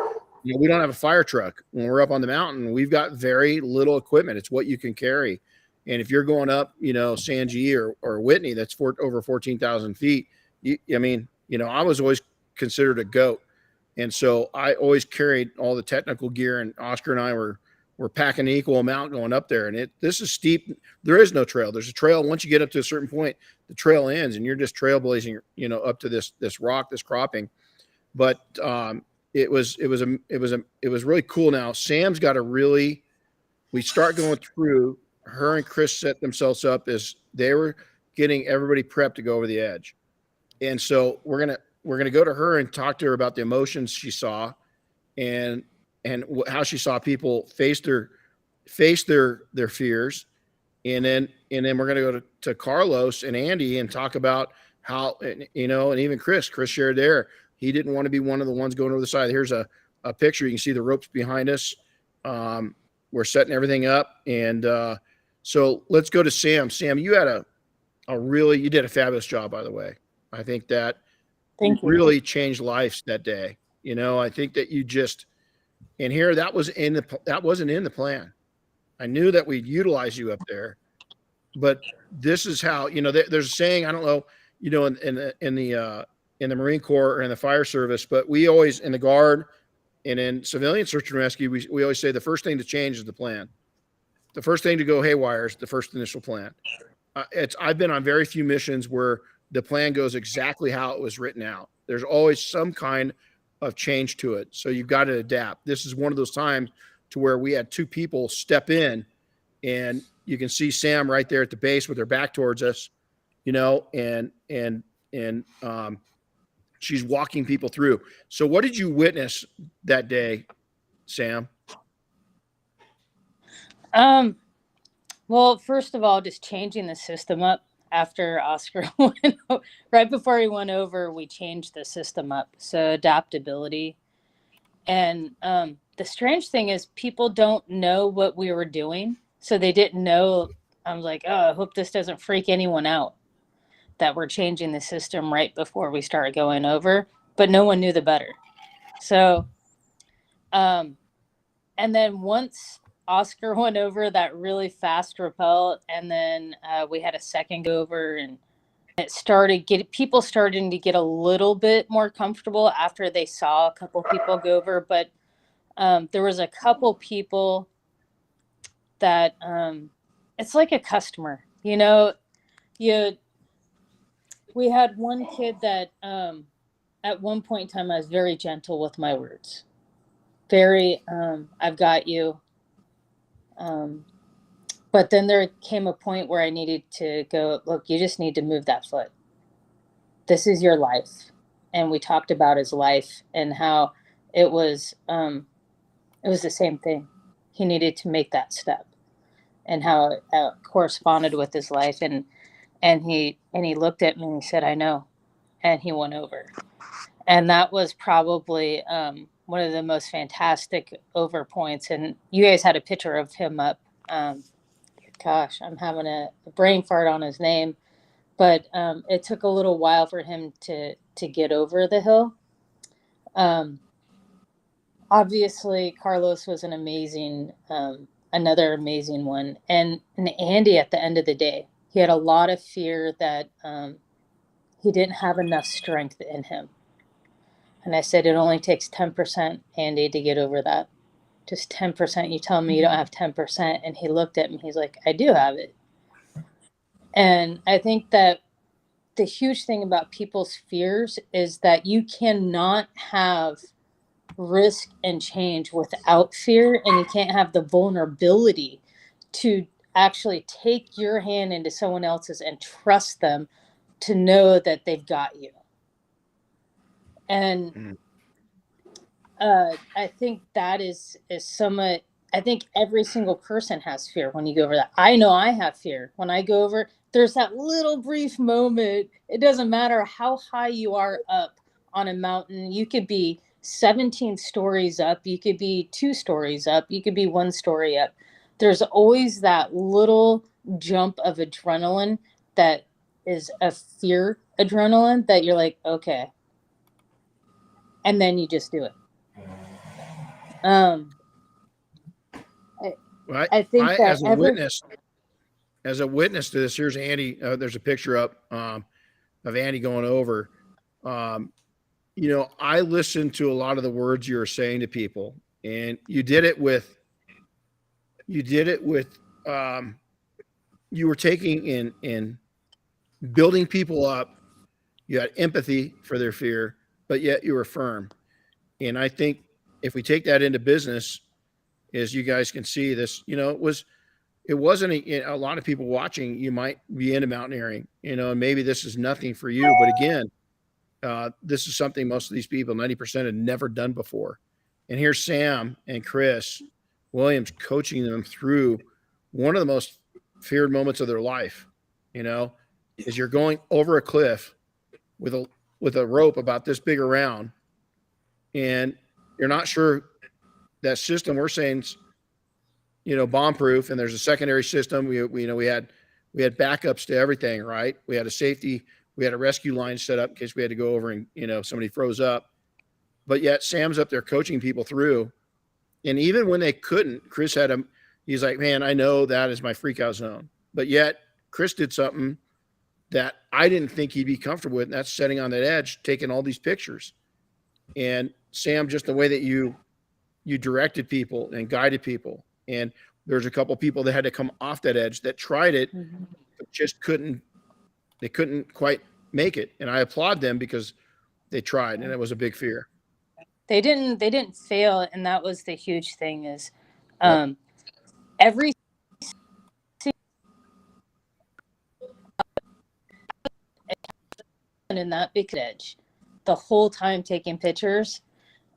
we don't have a fire truck when we're up on the mountain. We've got very little equipment. It's what you can carry. And if you're going up, San G or Whitney, that's over 14,000 feet. I was always considered a goat. And so I always carried all the technical gear, and Oscar and I were packing an equal amount going up there. And this is steep. There is no trail. There's a trail. Once you get up to a certain point, the trail ends and you're just trailblazing, up to this rock, this cropping. But it was really cool. Now Sam's got we start going through. Her and Chris set themselves up as they were getting everybody prepped to go over the edge. And so we're gonna go to her and talk to her about the emotions she saw, and how she saw people face their fears, and then we're gonna go to Carlos and Andy and talk about how, and even Chris shared there. He didn't want to be one of the ones going over the side. Here's a picture. You can see the ropes behind us. We're setting everything up, and so let's go to Sam. Sam, you had you did a fabulous job, by the way. I think that really changed lives that day. I think that you just, and here that wasn't in the plan. I knew that we'd utilize you up there, but this is how, there's a saying, I don't know, in the Marine Corps or in the fire service, but we always, in the Guard and in civilian search and rescue, we always say the first thing to change is the plan. The first thing to go haywire is the first initial plan. I've been on very few missions where the plan goes exactly how it was written out. There's always some kind of change to it. So you've got to adapt. This is one of those times to where we had two people step in, and you can see Sam right there at the base with her back towards us, and she's walking people through. So what did you witness that day, Sam?
Well, first of all, just changing the system up after Oscar right before he went over, we changed the system up. So adaptability. And the strange thing is people don't know what we were doing. So they didn't know. I was like, oh, I hope this doesn't freak anyone out that we're changing the system right before we start going over, but no one knew the better. So, and then once Oscar went over that really fast rappel, and then we had a second go over, and it started people starting to get a little bit more comfortable after they saw a couple people go over. But there was a couple people that it's like a customer, we had one kid that at one point in time I was very gentle with my words, very I've got you. But then there came a point where I needed to go, look, you just need to move that foot. This is your life. And we talked about his life and how it was the same thing. He needed to make that step, and how it corresponded with his life. And he looked at me and he said, I know. And he went over. And that was probably one of the most fantastic over points. And you guys had a picture of him up. Gosh, I'm having a brain fart on his name. But it took a little while for him to get over the hill. Obviously, Carlos was an amazing, another amazing one. And Andy, at the end of the day, he had a lot of fear that he didn't have enough strength in him. And I said, it only takes 10%, Andy, to get over that. Just 10%. You tell me you don't have 10%. And he looked at me. He's like, I do have it. And I think that the huge thing about people's fears is that you cannot have risk and change without fear, and you can't have the vulnerability to actually take your hand into someone else's and trust them to know that they've got you. And I think that is somewhat, I think every single person has fear when you go over that. I know I have fear. When I go over, there's that little brief moment. It doesn't matter how high you are up on a mountain. You could be 17 stories up. You could be 2 stories up. You could be 1 story up. There's always that little jump of adrenaline that is a fear adrenaline that you're like, okay. And then you just do it. I think that
as a witness to this, here's Andy. There's a picture up of Andy going over. You know, I listened to a lot of the words you were saying to people, and you did it with, you were taking in building people up. You had empathy for their fear, but yet you were firm. And I think if we take that into business, as you guys can see this, you know, it wasn't a lot of people watching. You might be into mountaineering, you know, and maybe this is nothing for you, but again, this is something most of these people, 90%, had never done before. And here's Sam and Chris Williams coaching them through one of the most feared moments of their life, you know, is you're going over a cliff with a rope about this big around, and you're not sure that system we're saying, you know, bomb proof, and there's a secondary system. We had backups to everything, right? We had a safety, we had a rescue line set up in case we had to go over and, you know, somebody froze up. But yet Sam's up there coaching people through. And even when they couldn't, Chris had him, he's like, man, I know that is my freak out zone. But yet Chris did something that I didn't think he'd be comfortable with, and that's sitting on that edge, taking all these pictures. And Sam, just the way that you directed people and guided people. And there's a couple people that had to come off that edge that tried it, but just couldn't quite make it. And I applaud them because they tried, and it was a big fear.
They didn't fail. And that was the huge thing is, every in that big edge the whole time taking pictures.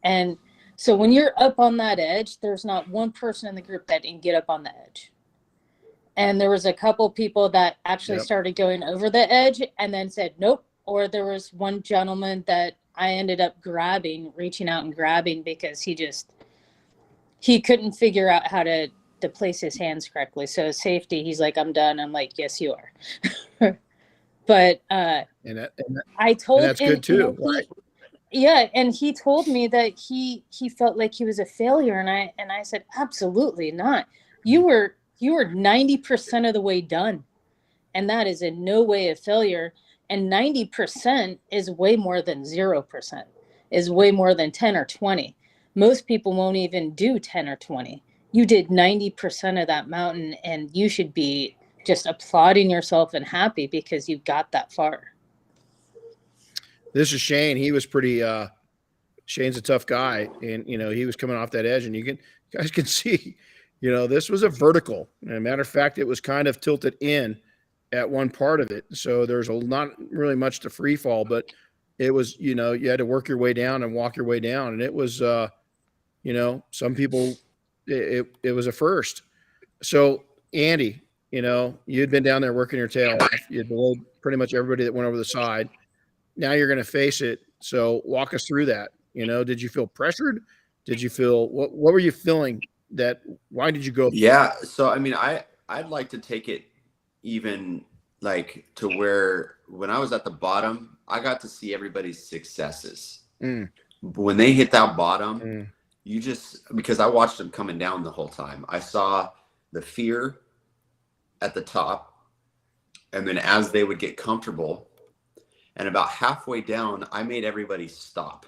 And so when you're up on that edge, there's not one person in the group that didn't get up on the edge. And there was a couple people that actually started going over the edge and then said, nope. Or there was one gentleman that I ended up reaching out and grabbing because he couldn't figure out how to place his hands correctly. So safety, he's like, I'm done. I'm like, yes, you are. But I told him,
that's good too, right?
Yeah, and he told me that he felt like he was a failure, and I said, absolutely not. You were 90% of the way done, and that is in no way a failure. And 90% is way more than 0%. Is way more than 10 or 20. Most people won't even do 10 or 20. You did 90% of that mountain, and you should be just applauding yourself and happy because you got that far.
This is Shane. He was pretty, Shane's a tough guy, and, you know, he was coming off that edge, and you guys can see You know, this was a vertical. As a matter of fact, it was kind of tilted in at one part of it. So there's not really much to free fall, but it was, you know, you had to work your way down and walk your way down. And it was, you know, some people, it was a first. So Andy, you know, you'd been down there working your tail off. You'd below pretty much everybody that went over the side. Now you're going to face it. So walk us through that. You know, did you feel pressured? Did you feel, what were you feeling why did you go?
Yeah. So, I mean, I'd like to take it even like to where when I was at the bottom, I got to see everybody's successes. When they hit that bottom, you just, because I watched them coming down the whole time. I saw the fear at the top. And then as they would get comfortable and about halfway down, I made everybody stop.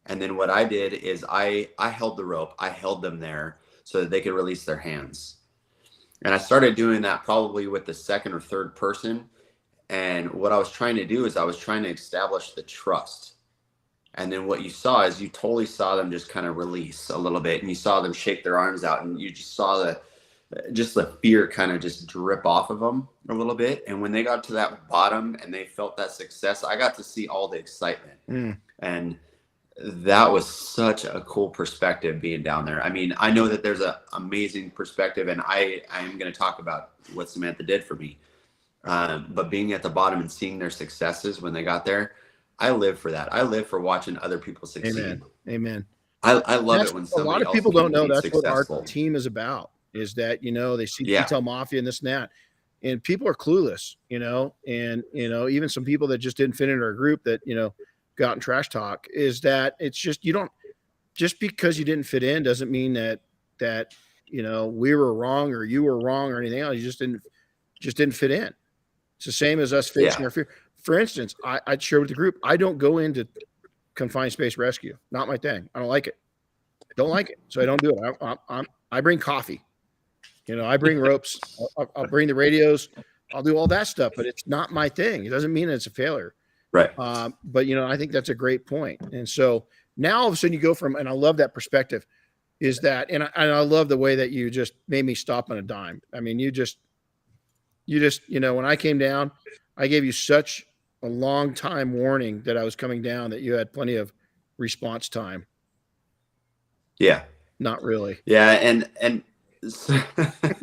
And then what I did is I held the rope. I held them there so that they could release their hands. And I started doing that probably with the second or third person. And what I was trying to do is I was trying to establish the trust. And then what you saw is you totally saw them just kind of release a little bit. And you saw them shake their arms out. And you just saw the fear kind of just drip off of them a little bit. And when they got to that bottom and they felt that success, I got to see all the excitement. And that was such a cool perspective being down there. I mean, I know that there's an amazing perspective, and I am going to talk about what Samantha did for me. But being at the bottom and seeing their successes when they got there, I live for that. I live for watching other people succeed.
Amen.
I love it when
a lot of people don't know that's what our team is about, is that, you know, they see Detail Mafia and this and that, and people are clueless, you know, and, you know, even some people that just didn't fit into our group that, you know, got in trash talk, is that it's just, you don't, just because you didn't fit in doesn't mean that, you know, we were wrong or you were wrong or anything else. You just didn't fit in. It's the same as us facing our fear. For instance, I'd share with the group, I don't go into confined space rescue. Not my thing. I don't like it. Don't like it. So I don't do it. I bring coffee, you know, I bring ropes, I'll bring the radios, I'll do all that stuff, but it's not my thing. It doesn't mean it's a failure.
Right.
But, you know, I think that's a great point. And so now all of a sudden you go from, and I love that perspective, is that, and I love the way that you just made me stop on a dime. I mean, you just, you know, when I came down, I gave you such a long time warning that I was coming down that you had plenty of response time.
Yeah.
Not really.
Yeah. And so,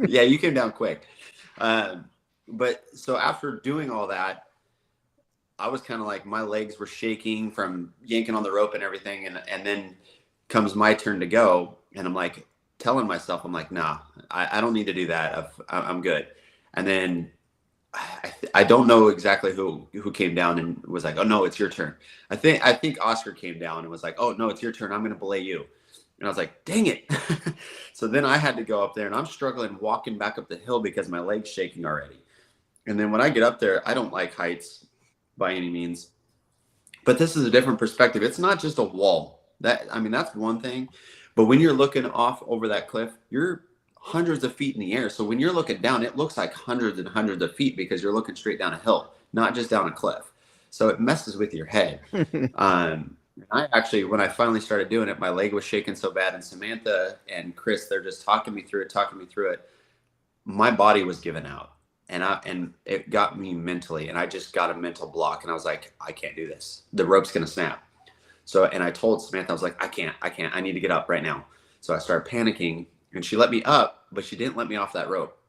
yeah, you came down quick. But so after doing all that, I was kind of like, my legs were shaking from yanking on the rope and everything. And then comes my turn to go. And I'm like telling myself, I'm like, nah, I don't need to do that. I'm good. And then I don't know exactly who came down and was like, oh no, it's your turn. I think Oscar came down and was like, oh no, it's your turn. I'm going to belay you. And I was like, dang it. So then I had to go up there and I'm struggling walking back up the hill because my leg's shaking already. And then when I get up there, I don't like heights by any means, but this is a different perspective. It's not just a wall. That's one thing, but when you're looking off over that cliff, you're hundreds of feet in the air. So when you're looking down, it looks like hundreds and hundreds of feet because you're looking straight down a hill, not just down a cliff. So it messes with your head. I actually, when I finally started doing it, my leg was shaking so bad, and Samantha and Chris, they're just talking me through it. My body was giving out. And it got me mentally, and I just got a mental block, and I was like, I can't do this. The rope's going to snap. So, and I told Samantha, I was like, I can't, I need to get up right now. So I started panicking, and she let me up, but she didn't let me off that rope.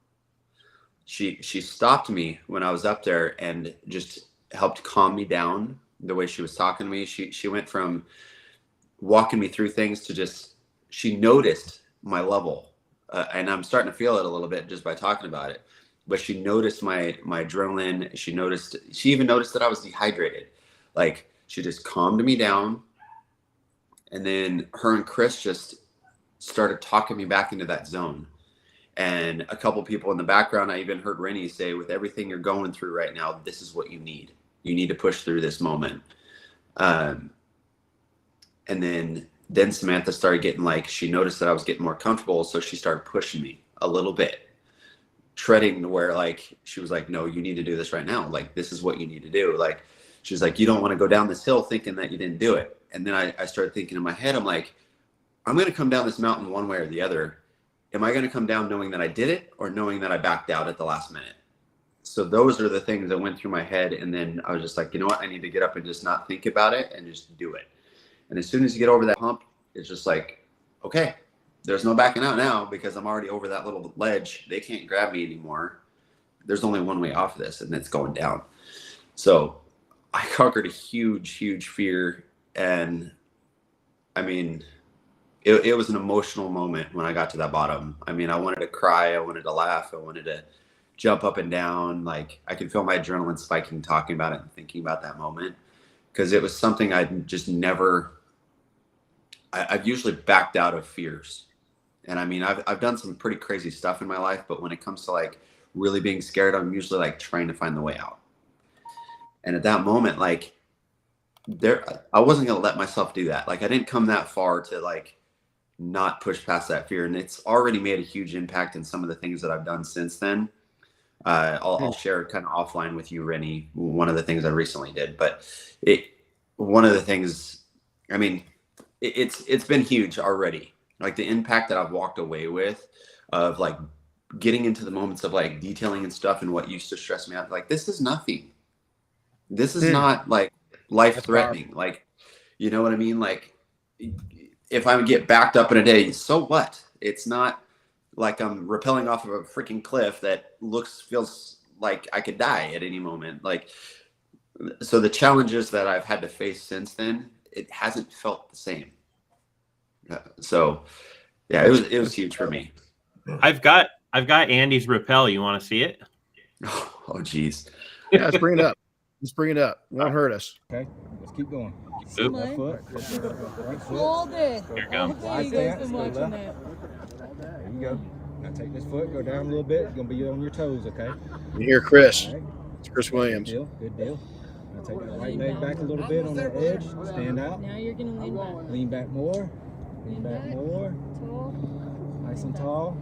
She stopped me when I was up there and just helped calm me down the way she was talking to me. She went from walking me through things to just, she noticed my level. And I'm starting to feel it a little bit just by talking about it. But she noticed my adrenaline. She even noticed that I was dehydrated. Like, she just calmed me down. And then her and Chris just started talking me back into that zone. And a couple people in the background, I even heard Renny say, with everything you're going through right now, this is what you need. You need to push through this moment. And then Samantha started getting, like, she noticed that I was getting more comfortable. So she started pushing me a little bit. Treading where, like, she was like, no, you need to do this right now. Like, this is what you need to do. Like, she's like, you don't want to go down this hill thinking that you didn't do it. And then I started thinking in my head, I'm like, I'm going to come down this mountain one way or the other. am I going to come down knowing that I did it or knowing that I backed out at the last minute? So those are the things that went through my head. And then I was just like, you know what? I need to get up and just not think about it and just do it. And as soon as you get over that hump, it's just like, okay, there's no backing out now because I'm already over that little ledge. They can't grab me anymore. There's only one way off this, and it's going down. So I conquered a huge, huge fear. And I mean, it was an emotional moment when I got to that bottom. I mean, I wanted to cry. I wanted to laugh. I wanted to jump up and down. Like, I could feel my adrenaline spiking talking about it and thinking about that moment, because it was something I'd just never, I've usually backed out of fears. And I mean, I've done some pretty crazy stuff in my life, but when it comes to like really being scared, I'm usually like trying to find the way out. And at that moment, like I wasn't going to let myself do that. Like, I didn't come that far to like not push past that fear. And it's already made a huge impact in some of the things that I've done since then. I'll share kind of offline with you, Renny, one of the things I recently did, but one of the things, I mean, it's been huge already. Like the impact that I've walked away with of like getting into the moments of like detailing and stuff and what used to stress me out. Like, this is nothing. This is not like life threatening. Like, you know what I mean? Like, if I get backed up in a day, so what? It's not like I'm rappelling off of a freaking cliff that feels like I could die at any moment. Like, so the challenges that I've had to face since then, it hasn't felt the same. So yeah, it was huge for me.
I've got Andy's rappel. You want to see it?
Oh geez.
Yeah, let's bring it up. Let's bring it up. It won't hurt us.
Okay, let's keep going.
Oop.
Left foot. Right foot.
Hold it.
Here it comes.
Wide stance.
Been
Go
watching
left.
that.
There you go. Now take this foot, go down a little bit. You're gonna be on your toes, okay?
You hear Chris.
All right.
It's Chris Williams.
Good deal. Good deal. Now take that right leg back a little bit on the edge. Stand out.
Now you're gonna lean back.
Lean back more. Lean back more.
Tall.
Nice and tall.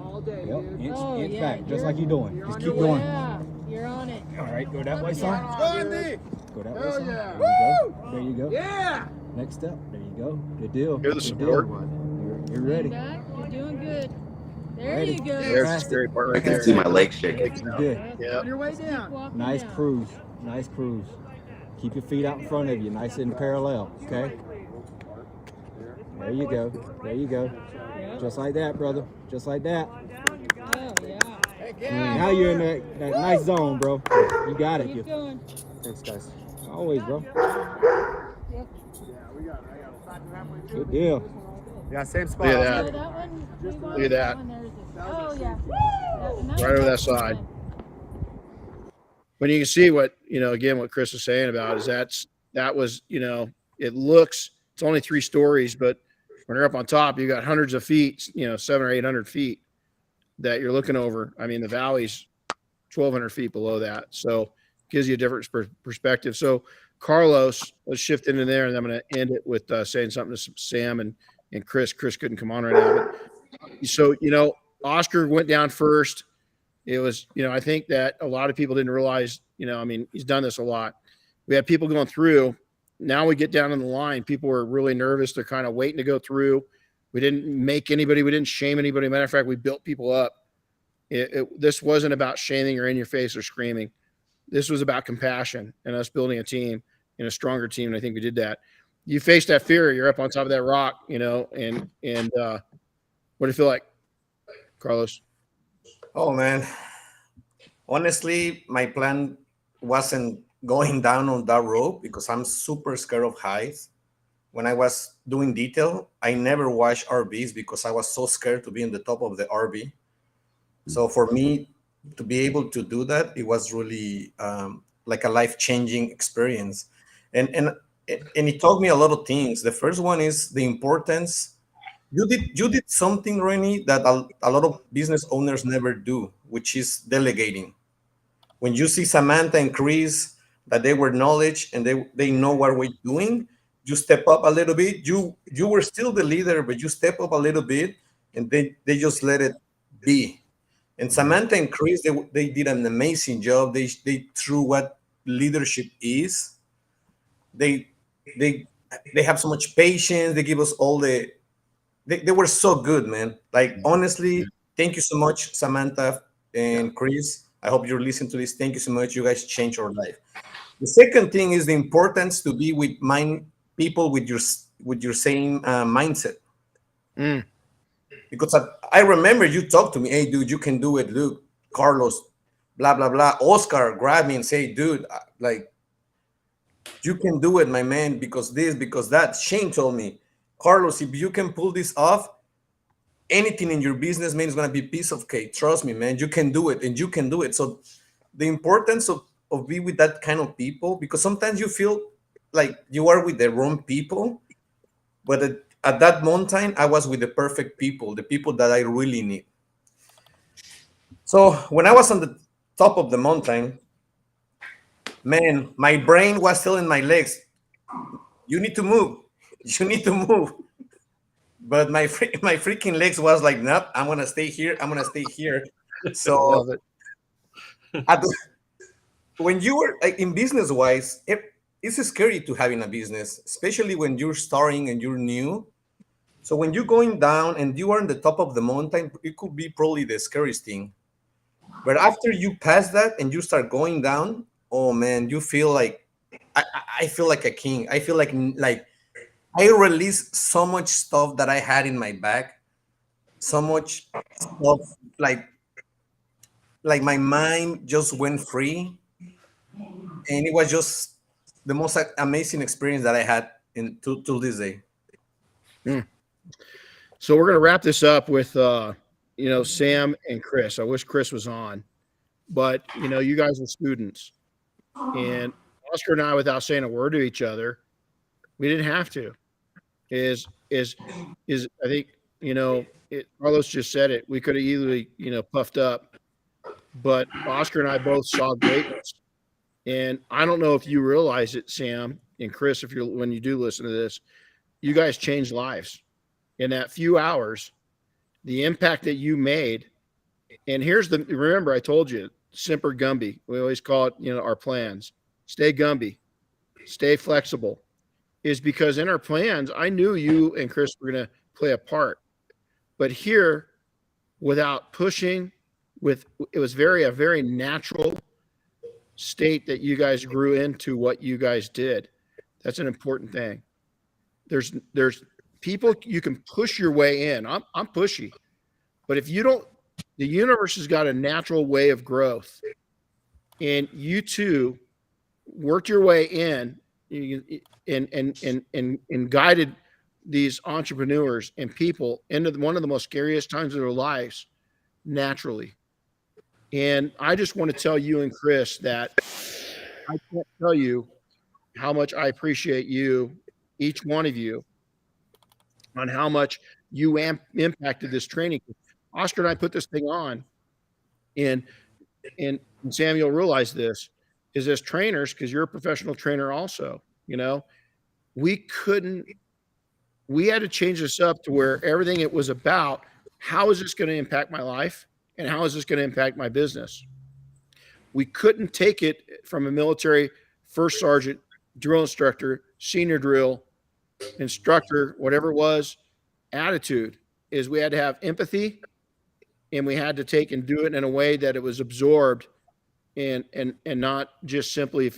All day,
Yep.
dude.
Inch
yeah,
back, just
you're-
like you're doing. Just keep
your
going.
Yeah, you're on it.
All right, go that way, son.
Go, Andy.
Go that way,
Hell
son.
yeah.
There you go.
Yeah.
Next step. There you go. Good deal.
Hear the
Good
support.
deal. You're ready.
Lean back. You're doing good. There
Ready.
you go.
There's the scary part
I
right
can
there.
see my legs shaking.
Good.
Yeah.
On your way
Keep
down.
walking
Nice
down.
cruise. Nice cruise. Keep your feet out in front of you, nice and parallel. Okay. There you go. There you go.
Yep.
Just like that, brother. Just like that.
Oh, yeah.
Now you're in that nice zone, bro. You got it.
Keep going.
Thanks, guys. Always, bro.
Yep.
Good deal.
Yeah, same spot.
Look at
So
that.
that one,
Look at that.
Oh, yeah.
Right over that side. But you can see what, again, what Chris is saying about is that was, it looks, it's only 3 stories, but when you're up on top, you got hundreds of feet, 700 or 800 feet that you're looking over. I mean, the valley's 1,200 feet below that. So it gives you a different perspective. So Carlos, let's shift into there, and I'm going to end it with saying something to Sam and Chris. Chris couldn't come on right now. But, so, Oscar went down first. It was, I think that a lot of people didn't realize, he's done this a lot. We had people going through. Now we get down in the line. People were really nervous. They're kind of waiting to go through. We didn't make anybody. We didn't shame anybody. Matter of fact, we built people up. This wasn't about shaming or in your face or screaming. This was about compassion and us building a team and a stronger team. And I think we did that. You face that fear. You're up on top of that rock, and what do you feel like, Carlos?
Oh man, honestly, my plan wasn't going down on that rope because I'm super scared of heights. When I was doing detail, I never watched RVs because I was so scared to be in the top of the RV. So for me to be able to do that, it was really like a life-changing experience. And it taught me a lot of things. The first one is the importance. You did something, Renny, that a lot of business owners never do, which is delegating. When you see Samantha and Chris, that they were knowledge and they know what we're doing, you step up a little bit. You were still the leader, but you step up a little bit, and they just let it be. And Samantha and Chris, they did an amazing job. They threw what leadership is. They have so much patience. They give us all the they were so good, man. Like, honestly, thank you so much, Samantha and Chris. I hope you're listening to this. Thank you so much. You guys changed our life. The second thing is the importance to be with people with your same mindset.
Mm.
Because I remember you talked to me, hey, dude, you can do it. Luke, Carlos, blah blah blah. Oscar grabbed me and say, dude, like, you can do it, my man, because this, because that. Shane told me, Carlos, if you can pull this off, anything in your business, man, is gonna be piece of cake. Trust me, man. You can do it, and you can do it. So the importance of be with that kind of people, because sometimes you feel like you are with the wrong people, but at that moment I was with the perfect people, the people that I really need. So when I was on the top of the mountain, man, my brain was telling my legs, you need to move. You need to move. But my freaking legs was like, nope, I'm gonna stay here. I'm gonna stay here. So
Love it.
at the, when you were like in business wise, it's scary to having a business, especially when you're starting and you're new. So when you're going down and you are on the top of the mountain, it could be probably the scariest thing. But after you pass that and you start going down, oh man, you feel like I feel like a king. I feel like I released so much stuff that I had in my back, so much stuff like my mind just went free, and it was just the most amazing experience that I had in till this day.
Mm. So we're going to wrap this up with, Sam and Chris. I wish Chris was on, but you guys are students, and Oscar and I, without saying a word to each other, we didn't have to. Is I think Carlos just said it. We could have easily puffed up, but Oscar and I both saw greatness, and I don't know if you realize it, Sam and Chris, if when you do listen to this, you guys changed lives in that few hours. The impact that you made, and remember I told you, Semper Gumby. We always call it, our plans. Stay Gumby, stay flexible. Is because in our plans, I knew you and Chris were going to play a part, but here, without pushing, it was a very natural state that you guys grew into what you guys did. That's an important thing. There's people you can push your way in. I'm pushy, but if you don't, the universe has got a natural way of growth, and you two worked your way in and guided these entrepreneurs and people into one of the most scariest times of their lives naturally. And I just want to tell you and Chris that I can't tell you how much I appreciate you, each one of you, on how much you impacted this training. Oscar and I put this thing on, and Samuel realized this is as trainers, because you're a professional trainer also, we had to change this up to where everything it was about, how is this going to impact my life and how is this going to impact my business? We couldn't take it from a military first sergeant, drill instructor, senior drill instructor, whatever it was, attitude. Is we had to have empathy, and we had to take and do it in a way that it was absorbed and not just simply,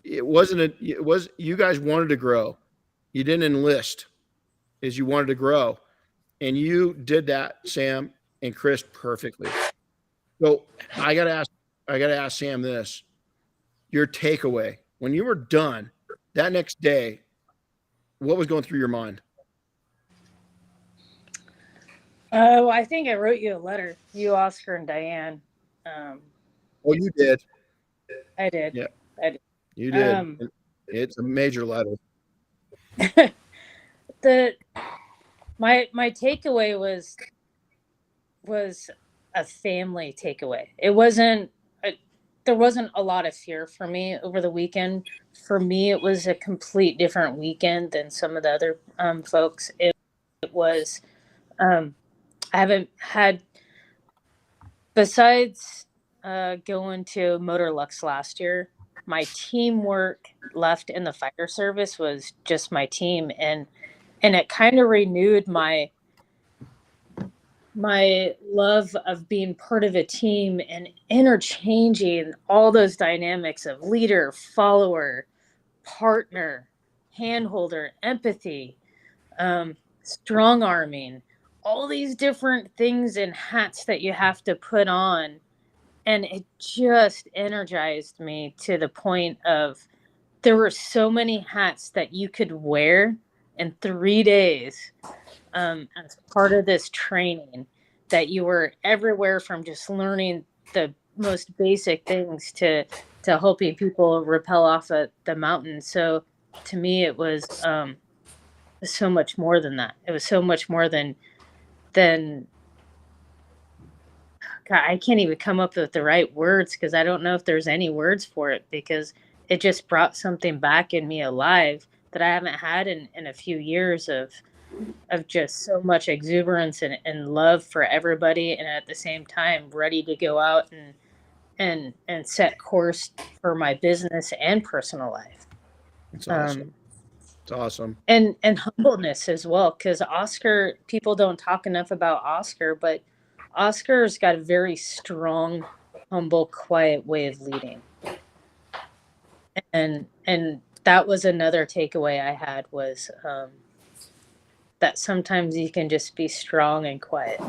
it wasn't you guys wanted to grow. You didn't enlist, is you wanted to grow, and you did that, Sam and Chris, perfectly. So I got to ask Sam this, your takeaway when you were done that next day, what was going through your mind?
Oh, I think I wrote you a letter, you, Oscar, and Diane.
Oh, you did.
I did.
Yeah,
I did.
You did. It's a major letter.
My takeaway was a family takeaway. It wasn't. There wasn't a lot of fear for me over the weekend. For me, it was a complete different weekend than some of the other folks. It was. I haven't had, besides going to Motor Lux last year, my teamwork left in the fire service was just my team. And it kind of renewed my love of being part of a team and interchanging all those dynamics of leader, follower, partner, handholder, empathy, strong arming, all these different things and hats that you have to put on. And it just energized me to the point of there were so many hats that you could wear in 3 days as part of this training, that you were everywhere from just learning the most basic things to helping people rappel off of the mountain. So to me, it was so much more than that. It was so much more than God, I can't even come up with the right words because I don't know if there's any words for it, because it just brought something back in me alive that I haven't had in a few years of just so much exuberance and love for everybody, and at the same time ready to go out and set course for my business and personal life.
It's awesome. It's awesome.
And humbleness as well, because Oscar, people don't talk enough about Oscar, but Oscar's got a very strong, humble, quiet way of leading. And that was another takeaway I had, was that sometimes you can just be strong and quiet,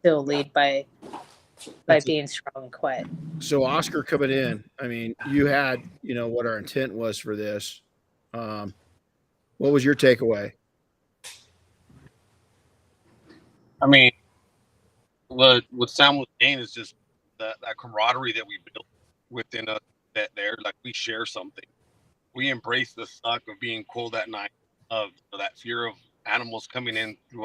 still lead by being strong and quiet.
So Oscar coming in, I mean, you had, what our intent was for this. What was your takeaway?
I mean, what Sam was saying is just that camaraderie that we built within us, that like we share something. We embrace the suck of being cold at night, of that fear of animals coming in through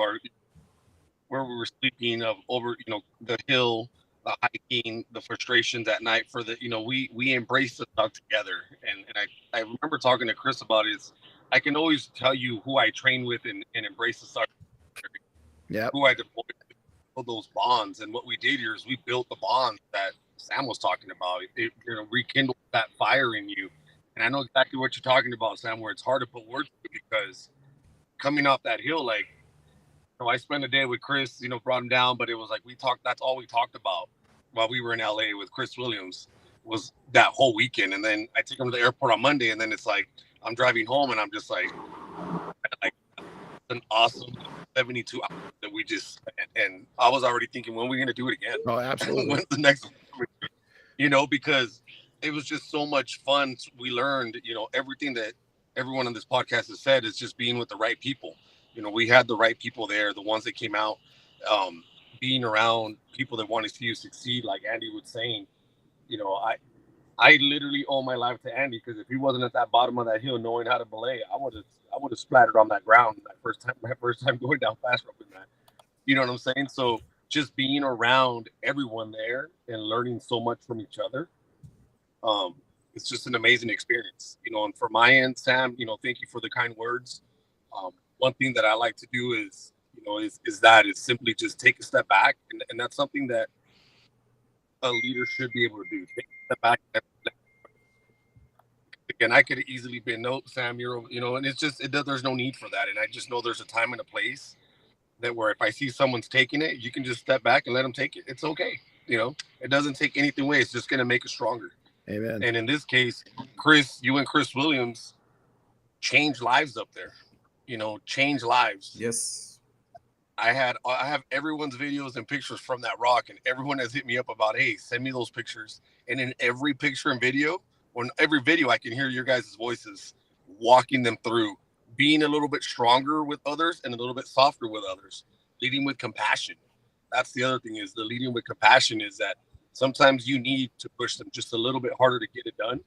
where we were sleeping, of over, the hill, the hiking, the frustrations at night for the, we embrace the suck together. And I remember talking to Chris about it. I can always tell you who I train with and embrace the suck.
Yeah.
Who I deployed to build those bonds. And what we did here is we built the bonds that Sam was talking about. It rekindled that fire in you. And I know exactly what you're talking about, Sam, where it's hard to put words to, because coming off that hill, like, I spent a day with Chris, brought him down, but it was like that's all we talked about while we were in LA with Chris Williams, was that whole weekend. And then I took him to the airport on Monday, and then it's like I'm driving home and I'm just like an awesome 72 hours that we just spent. And I was already thinking, when are we going to do it again?
Oh, absolutely.
When's the next one? Because it was just so much fun. We learned, everything that everyone on this podcast has said is just being with the right people. We had the right people there, the ones that came out, being around people that want to see you succeed. Like Andy was saying, I literally owe my life to Andy, because if he wasn't at that bottom of that hill knowing how to belay, I would have splattered on that ground my first time going down fast roping that. You know what I'm saying? So just being around everyone there and learning so much from each other, it's just an amazing experience. And for my end, Sam, thank you for the kind words. One thing that I like to do is simply just take a step back, and that's something that a leader should be able to do. Take a step back. Again, I could have easily been, no, Sam, and it's just, there's no need for that. And I just know there's a time and a place that where if I see someone's taking it, you can just step back and let them take it. It's okay. It doesn't take anything away. It's just going to make us stronger.
Amen.
And in this case, Chris, you and Chris Williams changed lives up there. Change lives.
Yes.
I have everyone's videos and pictures from that rock, and everyone has hit me up about, hey, send me those pictures. And in every picture and video, or in every video, I can hear your guys' voices walking them through, being a little bit stronger with others and a little bit softer with others, leading with compassion. That's the other thing, is the leading with compassion is that sometimes you need to push them just a little bit harder to get it done.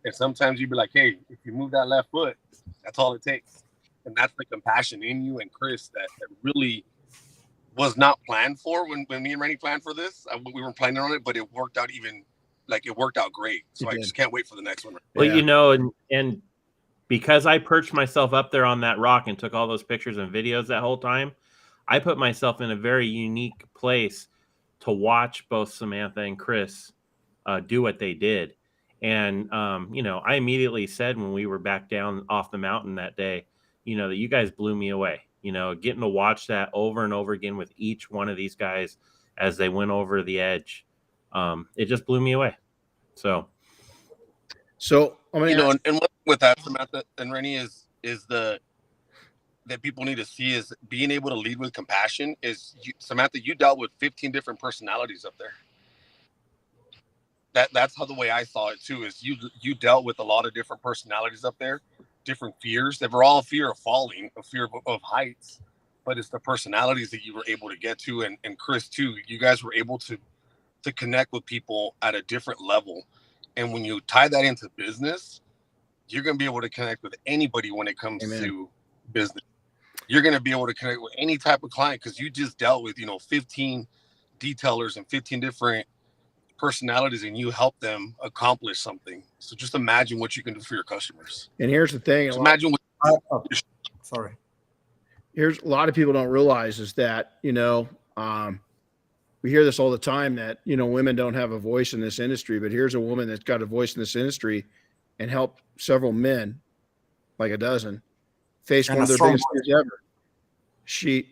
And sometimes you'd be like, hey, if you move that left foot, that's all it takes. And that's the compassion in you and Chris that really was not planned for when me and Renny planned for this. We weren't planning on it, but it worked out great. So I just can't wait for the next one.
Well, and because I perched myself up there on that rock and took all those pictures and videos that whole time, I put myself in a very unique place to watch both Samantha and Chris do what they did. And, I immediately said when we were back down off the mountain that day, that you guys blew me away. Getting to watch that over and over again with each one of these guys as they went over the edge, it just blew me away. So
I'm going to
and with that, Samantha and Renny, is that people need to see is being able to lead with compassion. Samantha, you dealt with 15 different personalities up there. That's how the way I saw it too, is you dealt with a lot of different personalities up there, different fears. They were all a fear of falling, a fear of heights, but it's the personalities that you were able to get to. And Chris too, you guys were able to connect with people at a different level. And when you tie that into business, you're going to be able to connect with anybody when it comes to business. You're going to be able to connect with any type of client because you just dealt with, 15 detailers and 15 different personalities, and you help them accomplish something. So just imagine what you can do for your customers.
And here's the thing.
Imagine
sorry.
Here's a lot of people don't realize is that, we hear this all the time that, women don't have a voice in this industry, but here's a woman that's got a voice in this industry and helped several men, like a dozen, face one of their biggest fears ever. She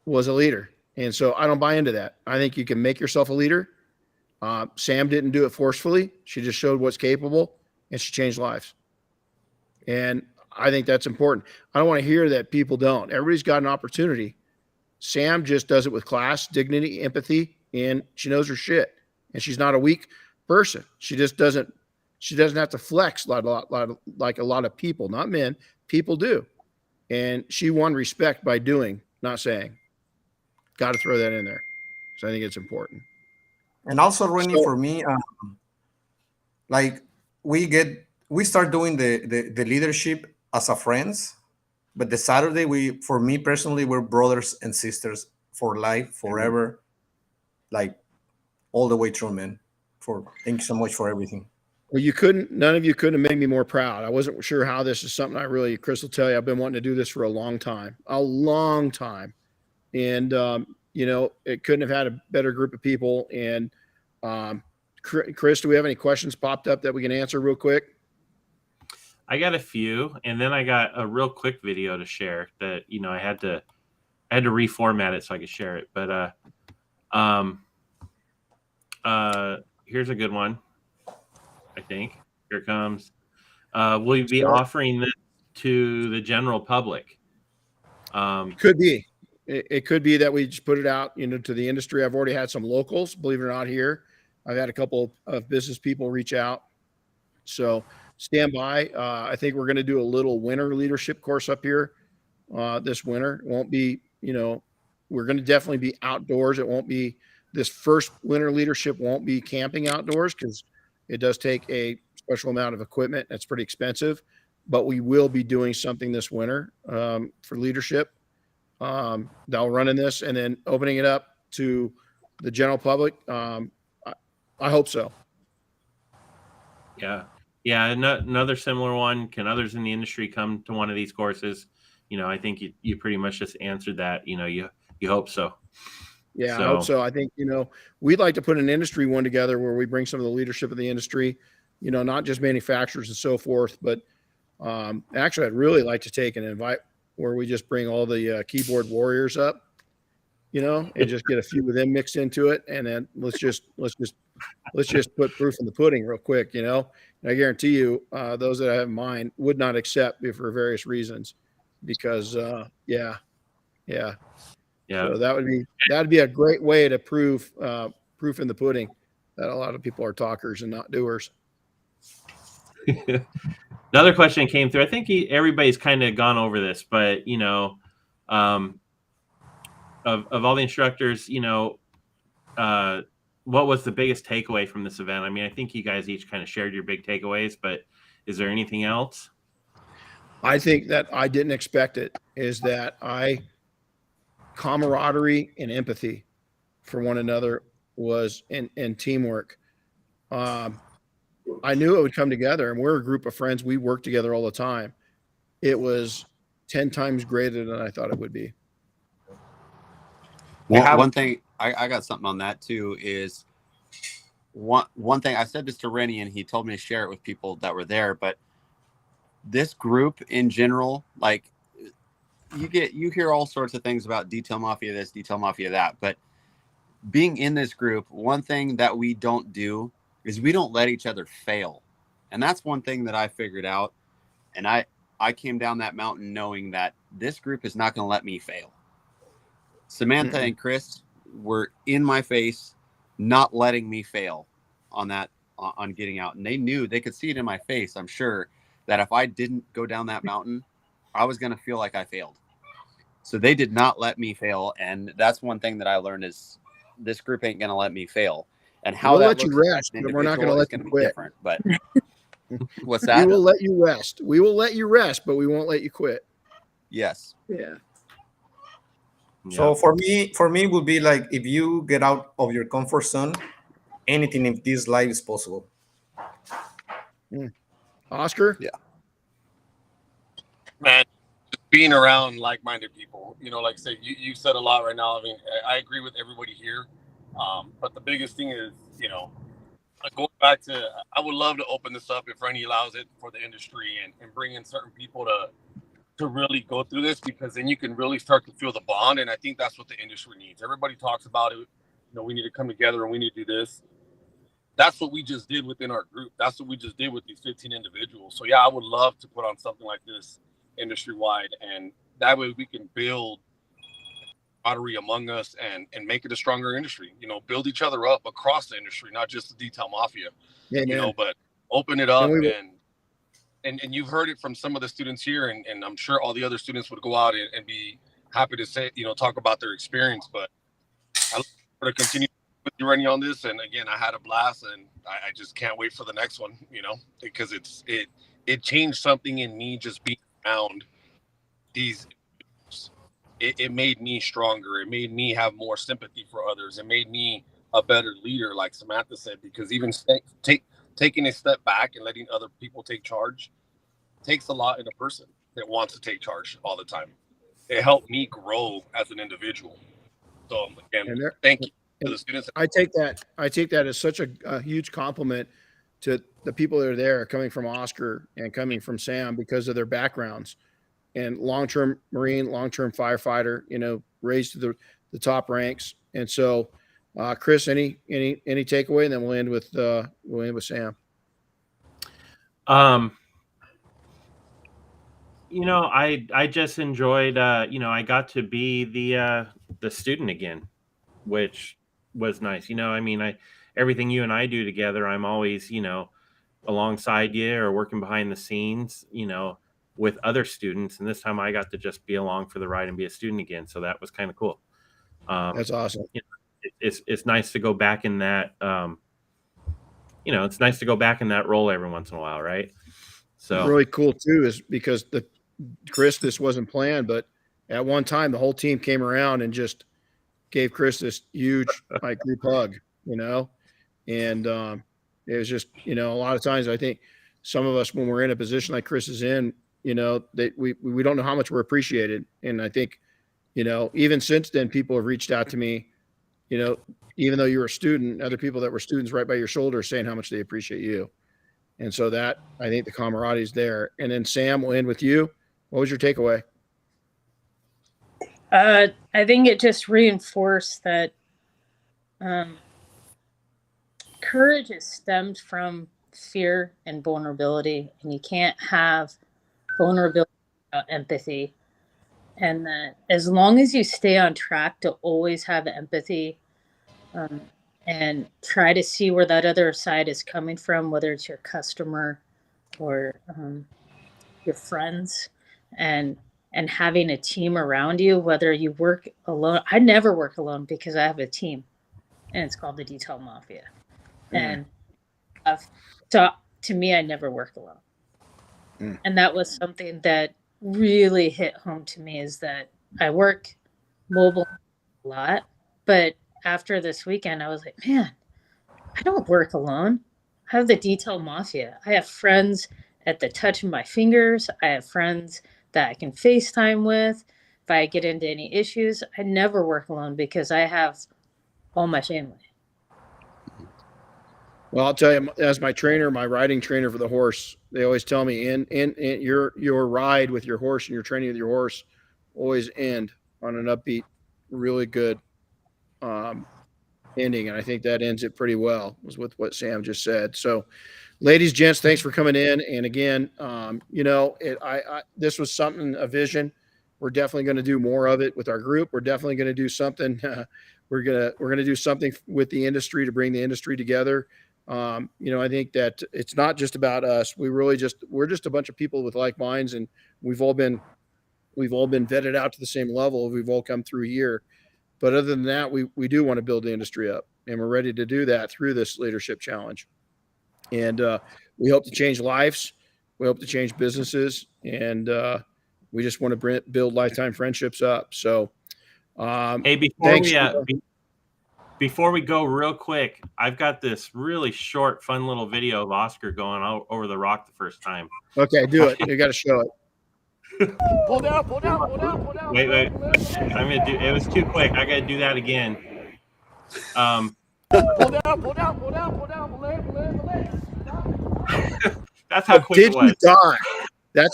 was a leader. And so I don't buy into that. I think you can make yourself a leader. Sam didn't do it forcefully. She just showed what's capable, and she changed lives. And I think that's important. I don't want to hear that people don't. Everybody's got an opportunity. Sam just does it with class, dignity, empathy, and she knows her shit. And she's not a weak person. She doesn't have to flex like a lot of people, not men. People do. And she won respect by doing, not saying. Got to throw that in there because I think it's important.
And also, Renny, for me, we start doing the leadership as a friends, but the Saturday for me personally, we're brothers and sisters for life, forever, like all the way through, man. Thank you so much for everything.
Well, none of you couldn't have made me more proud. I wasn't sure how this is something Chris will tell you, I've been wanting to do this for a long time. And, it couldn't have had a better group of people. And Chris, do we have any questions popped up that we can answer real quick?
I got a few, and then I got a real quick video to share that, I had to reformat it so I could share it. But here's a good one, I think. Here it comes. Will you be offering this to the general public?
Could be. It could be that we just put it out, to the industry. I've already had some locals, believe it or not, here. I've had a couple of business people reach out. So stand by. I think we're going to do a little winter leadership course up here this winter. It won't be, we're going to definitely be outdoors. It won't be, this first winter leadership won't be camping outdoors because it does take a special amount of equipment. That's pretty expensive. But we will be doing something this winter for leadership. They'll run in this and then opening it up to the general public. I hope so.
Yeah. Another similar one. Can others in the industry come to one of these courses? I think you pretty much just answered that. You hope so.
Yeah, I hope so. I think, we'd like to put an industry one together where we bring some of the leadership of the industry, not just manufacturers and so forth, but actually I'd really like to take an invite where we just bring all the keyboard warriors up, and just get a few of them mixed into it. And then let's just put proof in the pudding real quick, And I guarantee you, those that I have in mind would not accept me for various reasons because, So that'd be a great way to prove proof in the pudding that a lot of people are talkers and not doers.
Another question came through. I think everybody's kind of gone over this, but of all the instructors, what was the biggest takeaway from this event? I mean, I think you guys each kind of shared your big takeaways, but is there anything else?
I think that I didn't expect it is that camaraderie and empathy for one another was and teamwork. I knew it would come together, and we're a group of friends. We work together all the time. It was 10 times greater than I thought it would be.
One thing I got something on that too is one thing I said this to Renny, and he told me to share it with people that were there. But this group in general, like you hear all sorts of things about detail mafia this, detail mafia that, but being in this group, one thing that we don't do is we don't let each other fail. And that's one thing that I figured out. And I came down that mountain knowing that this group is not going to let me fail. Samantha and Chris were in my face, not letting me fail on getting out. And they knew, they could see it in my face, I'm sure, that if I didn't go down that mountain, I was going to feel like I failed. So they did not let me fail. And that's one thing that I learned is this group ain't going to let me fail. And how
we'll
that
let you
looks
rest,
as an
but we're not going to
individual
let
is
you
going to be
quit.
different. But what's that?
We will let you rest. We will let you rest, but we won't let you quit.
Yes.
Yeah.
So for me, it would be like if you get out of your comfort zone, anything in this life is possible.
Oscar?
Yeah.
Man, just being around like-minded people, you know, like I say, you said a lot right now. I mean, I agree with everybody here. But the biggest thing is, you know, going back to, I would love to open this up if Renny allows it for the industry and bring in certain people to really go through this, because then you can really start to feel the bond. And I think that's what the industry needs. Everybody talks about it. You know, we need to come together and we need to do this. That's what we just did within our group. That's what we just did with these 15 individuals. So yeah, I would love to put on something like this industry-wide, and that way we can build camaraderie among us and make it a stronger industry. You know, build each other up across the industry, not just the detail mafia.
Yeah,
you
man.
know, but open it up,
And
and you've heard it from some of the students here, and I'm sure all the other students would go out and be happy to say, you know, talk about their experience. But I look forward to continue with you, Renny, on this. And again, I had a blast, and I just can't wait for the next one, you know, because it changed something in me just being around these. It made me stronger. It made me have more sympathy for others. It made me a better leader, like Samantha said, because even taking a step back and letting other people take charge takes a lot in a person that wants to take charge all the time. It helped me grow as an individual. So again, thank you to the students.
I take that as such a huge compliment to the people that are there, coming from Oscar and coming from Sam, because of their backgrounds and long-term Marine, long-term firefighter, you know, raised to the top ranks. And so, Chris, any takeaway, and then we'll end with Sam.
You know, I just enjoyed, you know, I got to be the student again, which was nice. You know, I mean, everything you and I do together, I'm always, you know, alongside you or working behind the scenes, you know, with other students. And this time I got to just be along for the ride and be a student again. So that was kind of cool.
That's awesome.
You know, it's nice to go back in that, you know, it's nice to go back in that role every once in a while. Right. So
really cool too, is because Chris, this wasn't planned, but at one time the whole team came around and just gave Chris this huge like group hug, you know, and it was just, you know, a lot of times I think some of us, when we're in a position like Chris is in, you know, that we don't know how much we're appreciated. And I think, you know, even since then, people have reached out to me, you know, even though you were a student, other people that were students right by your shoulder saying how much they appreciate you. And so that, I think the camaraderie is there. And then Sam, we'll end with you. What was your takeaway?
I think it just reinforced that courage is stemmed from fear and vulnerability, and you can't have vulnerability without empathy. And that as long as you stay on track to always have empathy and try to see where that other side is coming from, whether it's your customer or your friends, and having a team around you, whether you work alone. I never work alone because I have a team, and it's called the Detail Mafia. And so to me, I never work alone. And that was something that really hit home to me, is that I work mobile a lot, but after this weekend, I was like, man, I don't work alone. I have the Detail Mafia. I have friends at the touch of my fingers. I have friends that I can FaceTime with. If I get into any issues, I never work alone because I have all my family.
Well, I'll tell you, as my trainer, my riding trainer for the horse, they always tell me in your ride with your horse and your training with your horse always end on an upbeat, really good ending. And I think that ends it pretty well, was with what Sam just said. So ladies, gents, thanks for coming in. And again, this was something, a vision. We're definitely going to do more of it with our group. We're definitely going to do something. We're going to do something with the industry to bring the industry together. I think that it's not just about us. We're just a bunch of people with like minds, and we've all been vetted out to the same level. We've all come through here. But other than that, we do want to build the industry up, and we're ready to do that through this leadership challenge. And we hope to change lives. We hope to change businesses, and we just want to build lifetime friendships up. So,
hey, before we go real quick, I've got this really short, fun little video of Oscar going over the rock the first time.
Okay, do it. You got to show it.
Pull down, pull down, pull down, pull down.
Wait. It was too quick. I gotta do that again.
Pull down, pull down, pull down, pull down, belay.
That's how quick it was.
Did you die?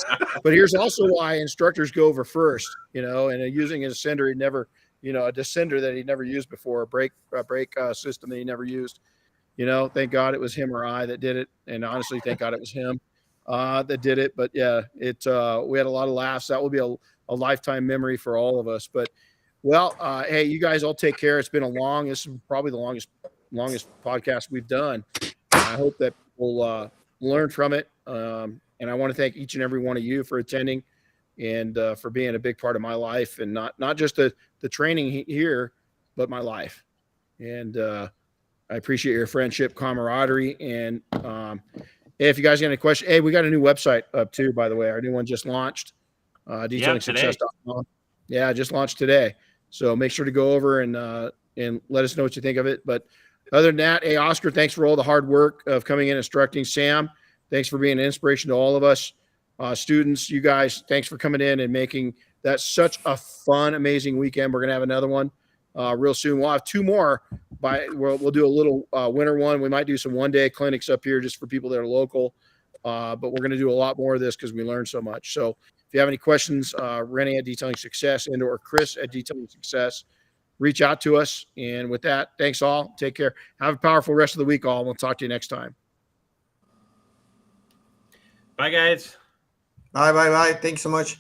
But here's also why instructors go over first, and using a descender a descender that he never used before, a brake system that he never used. Thank God it was him or I that did it. And honestly, thank God it was him that did it. But yeah, we had a lot of laughs. That will be a lifetime memory for all of us. But hey, you guys all take care. It's been this is probably the longest podcast we've done. I hope that we'll learn from it. And I want to thank each and every one of you for attending and for being a big part of my life, and not just the training here, but my life. And I appreciate your friendship, camaraderie. And if you guys got any questions, hey, we got a new website up too, by the way. Our new one just launched, detailingsuccess.com. Yeah, just launched today. So make sure to go over and let us know what you think of it. But other than that, hey, Oscar, thanks for all the hard work of coming in and instructing. Sam, thanks for being an inspiration to all of us. Students, you guys, thanks for coming in and making that such a fun, amazing weekend. We're going to have another one real soon. We'll have two more. We'll do a little winter one. We might do some one-day clinics up here just for people that are local. But we're going to do a lot more of this because we learned so much. So if you have any questions, Renny at Detailing Success or Chris at Detailing Success, reach out to us. And with that, thanks all. Take care. Have a powerful rest of the week, all. We'll talk to you next time.
Bye, guys.
Bye. Thanks so much.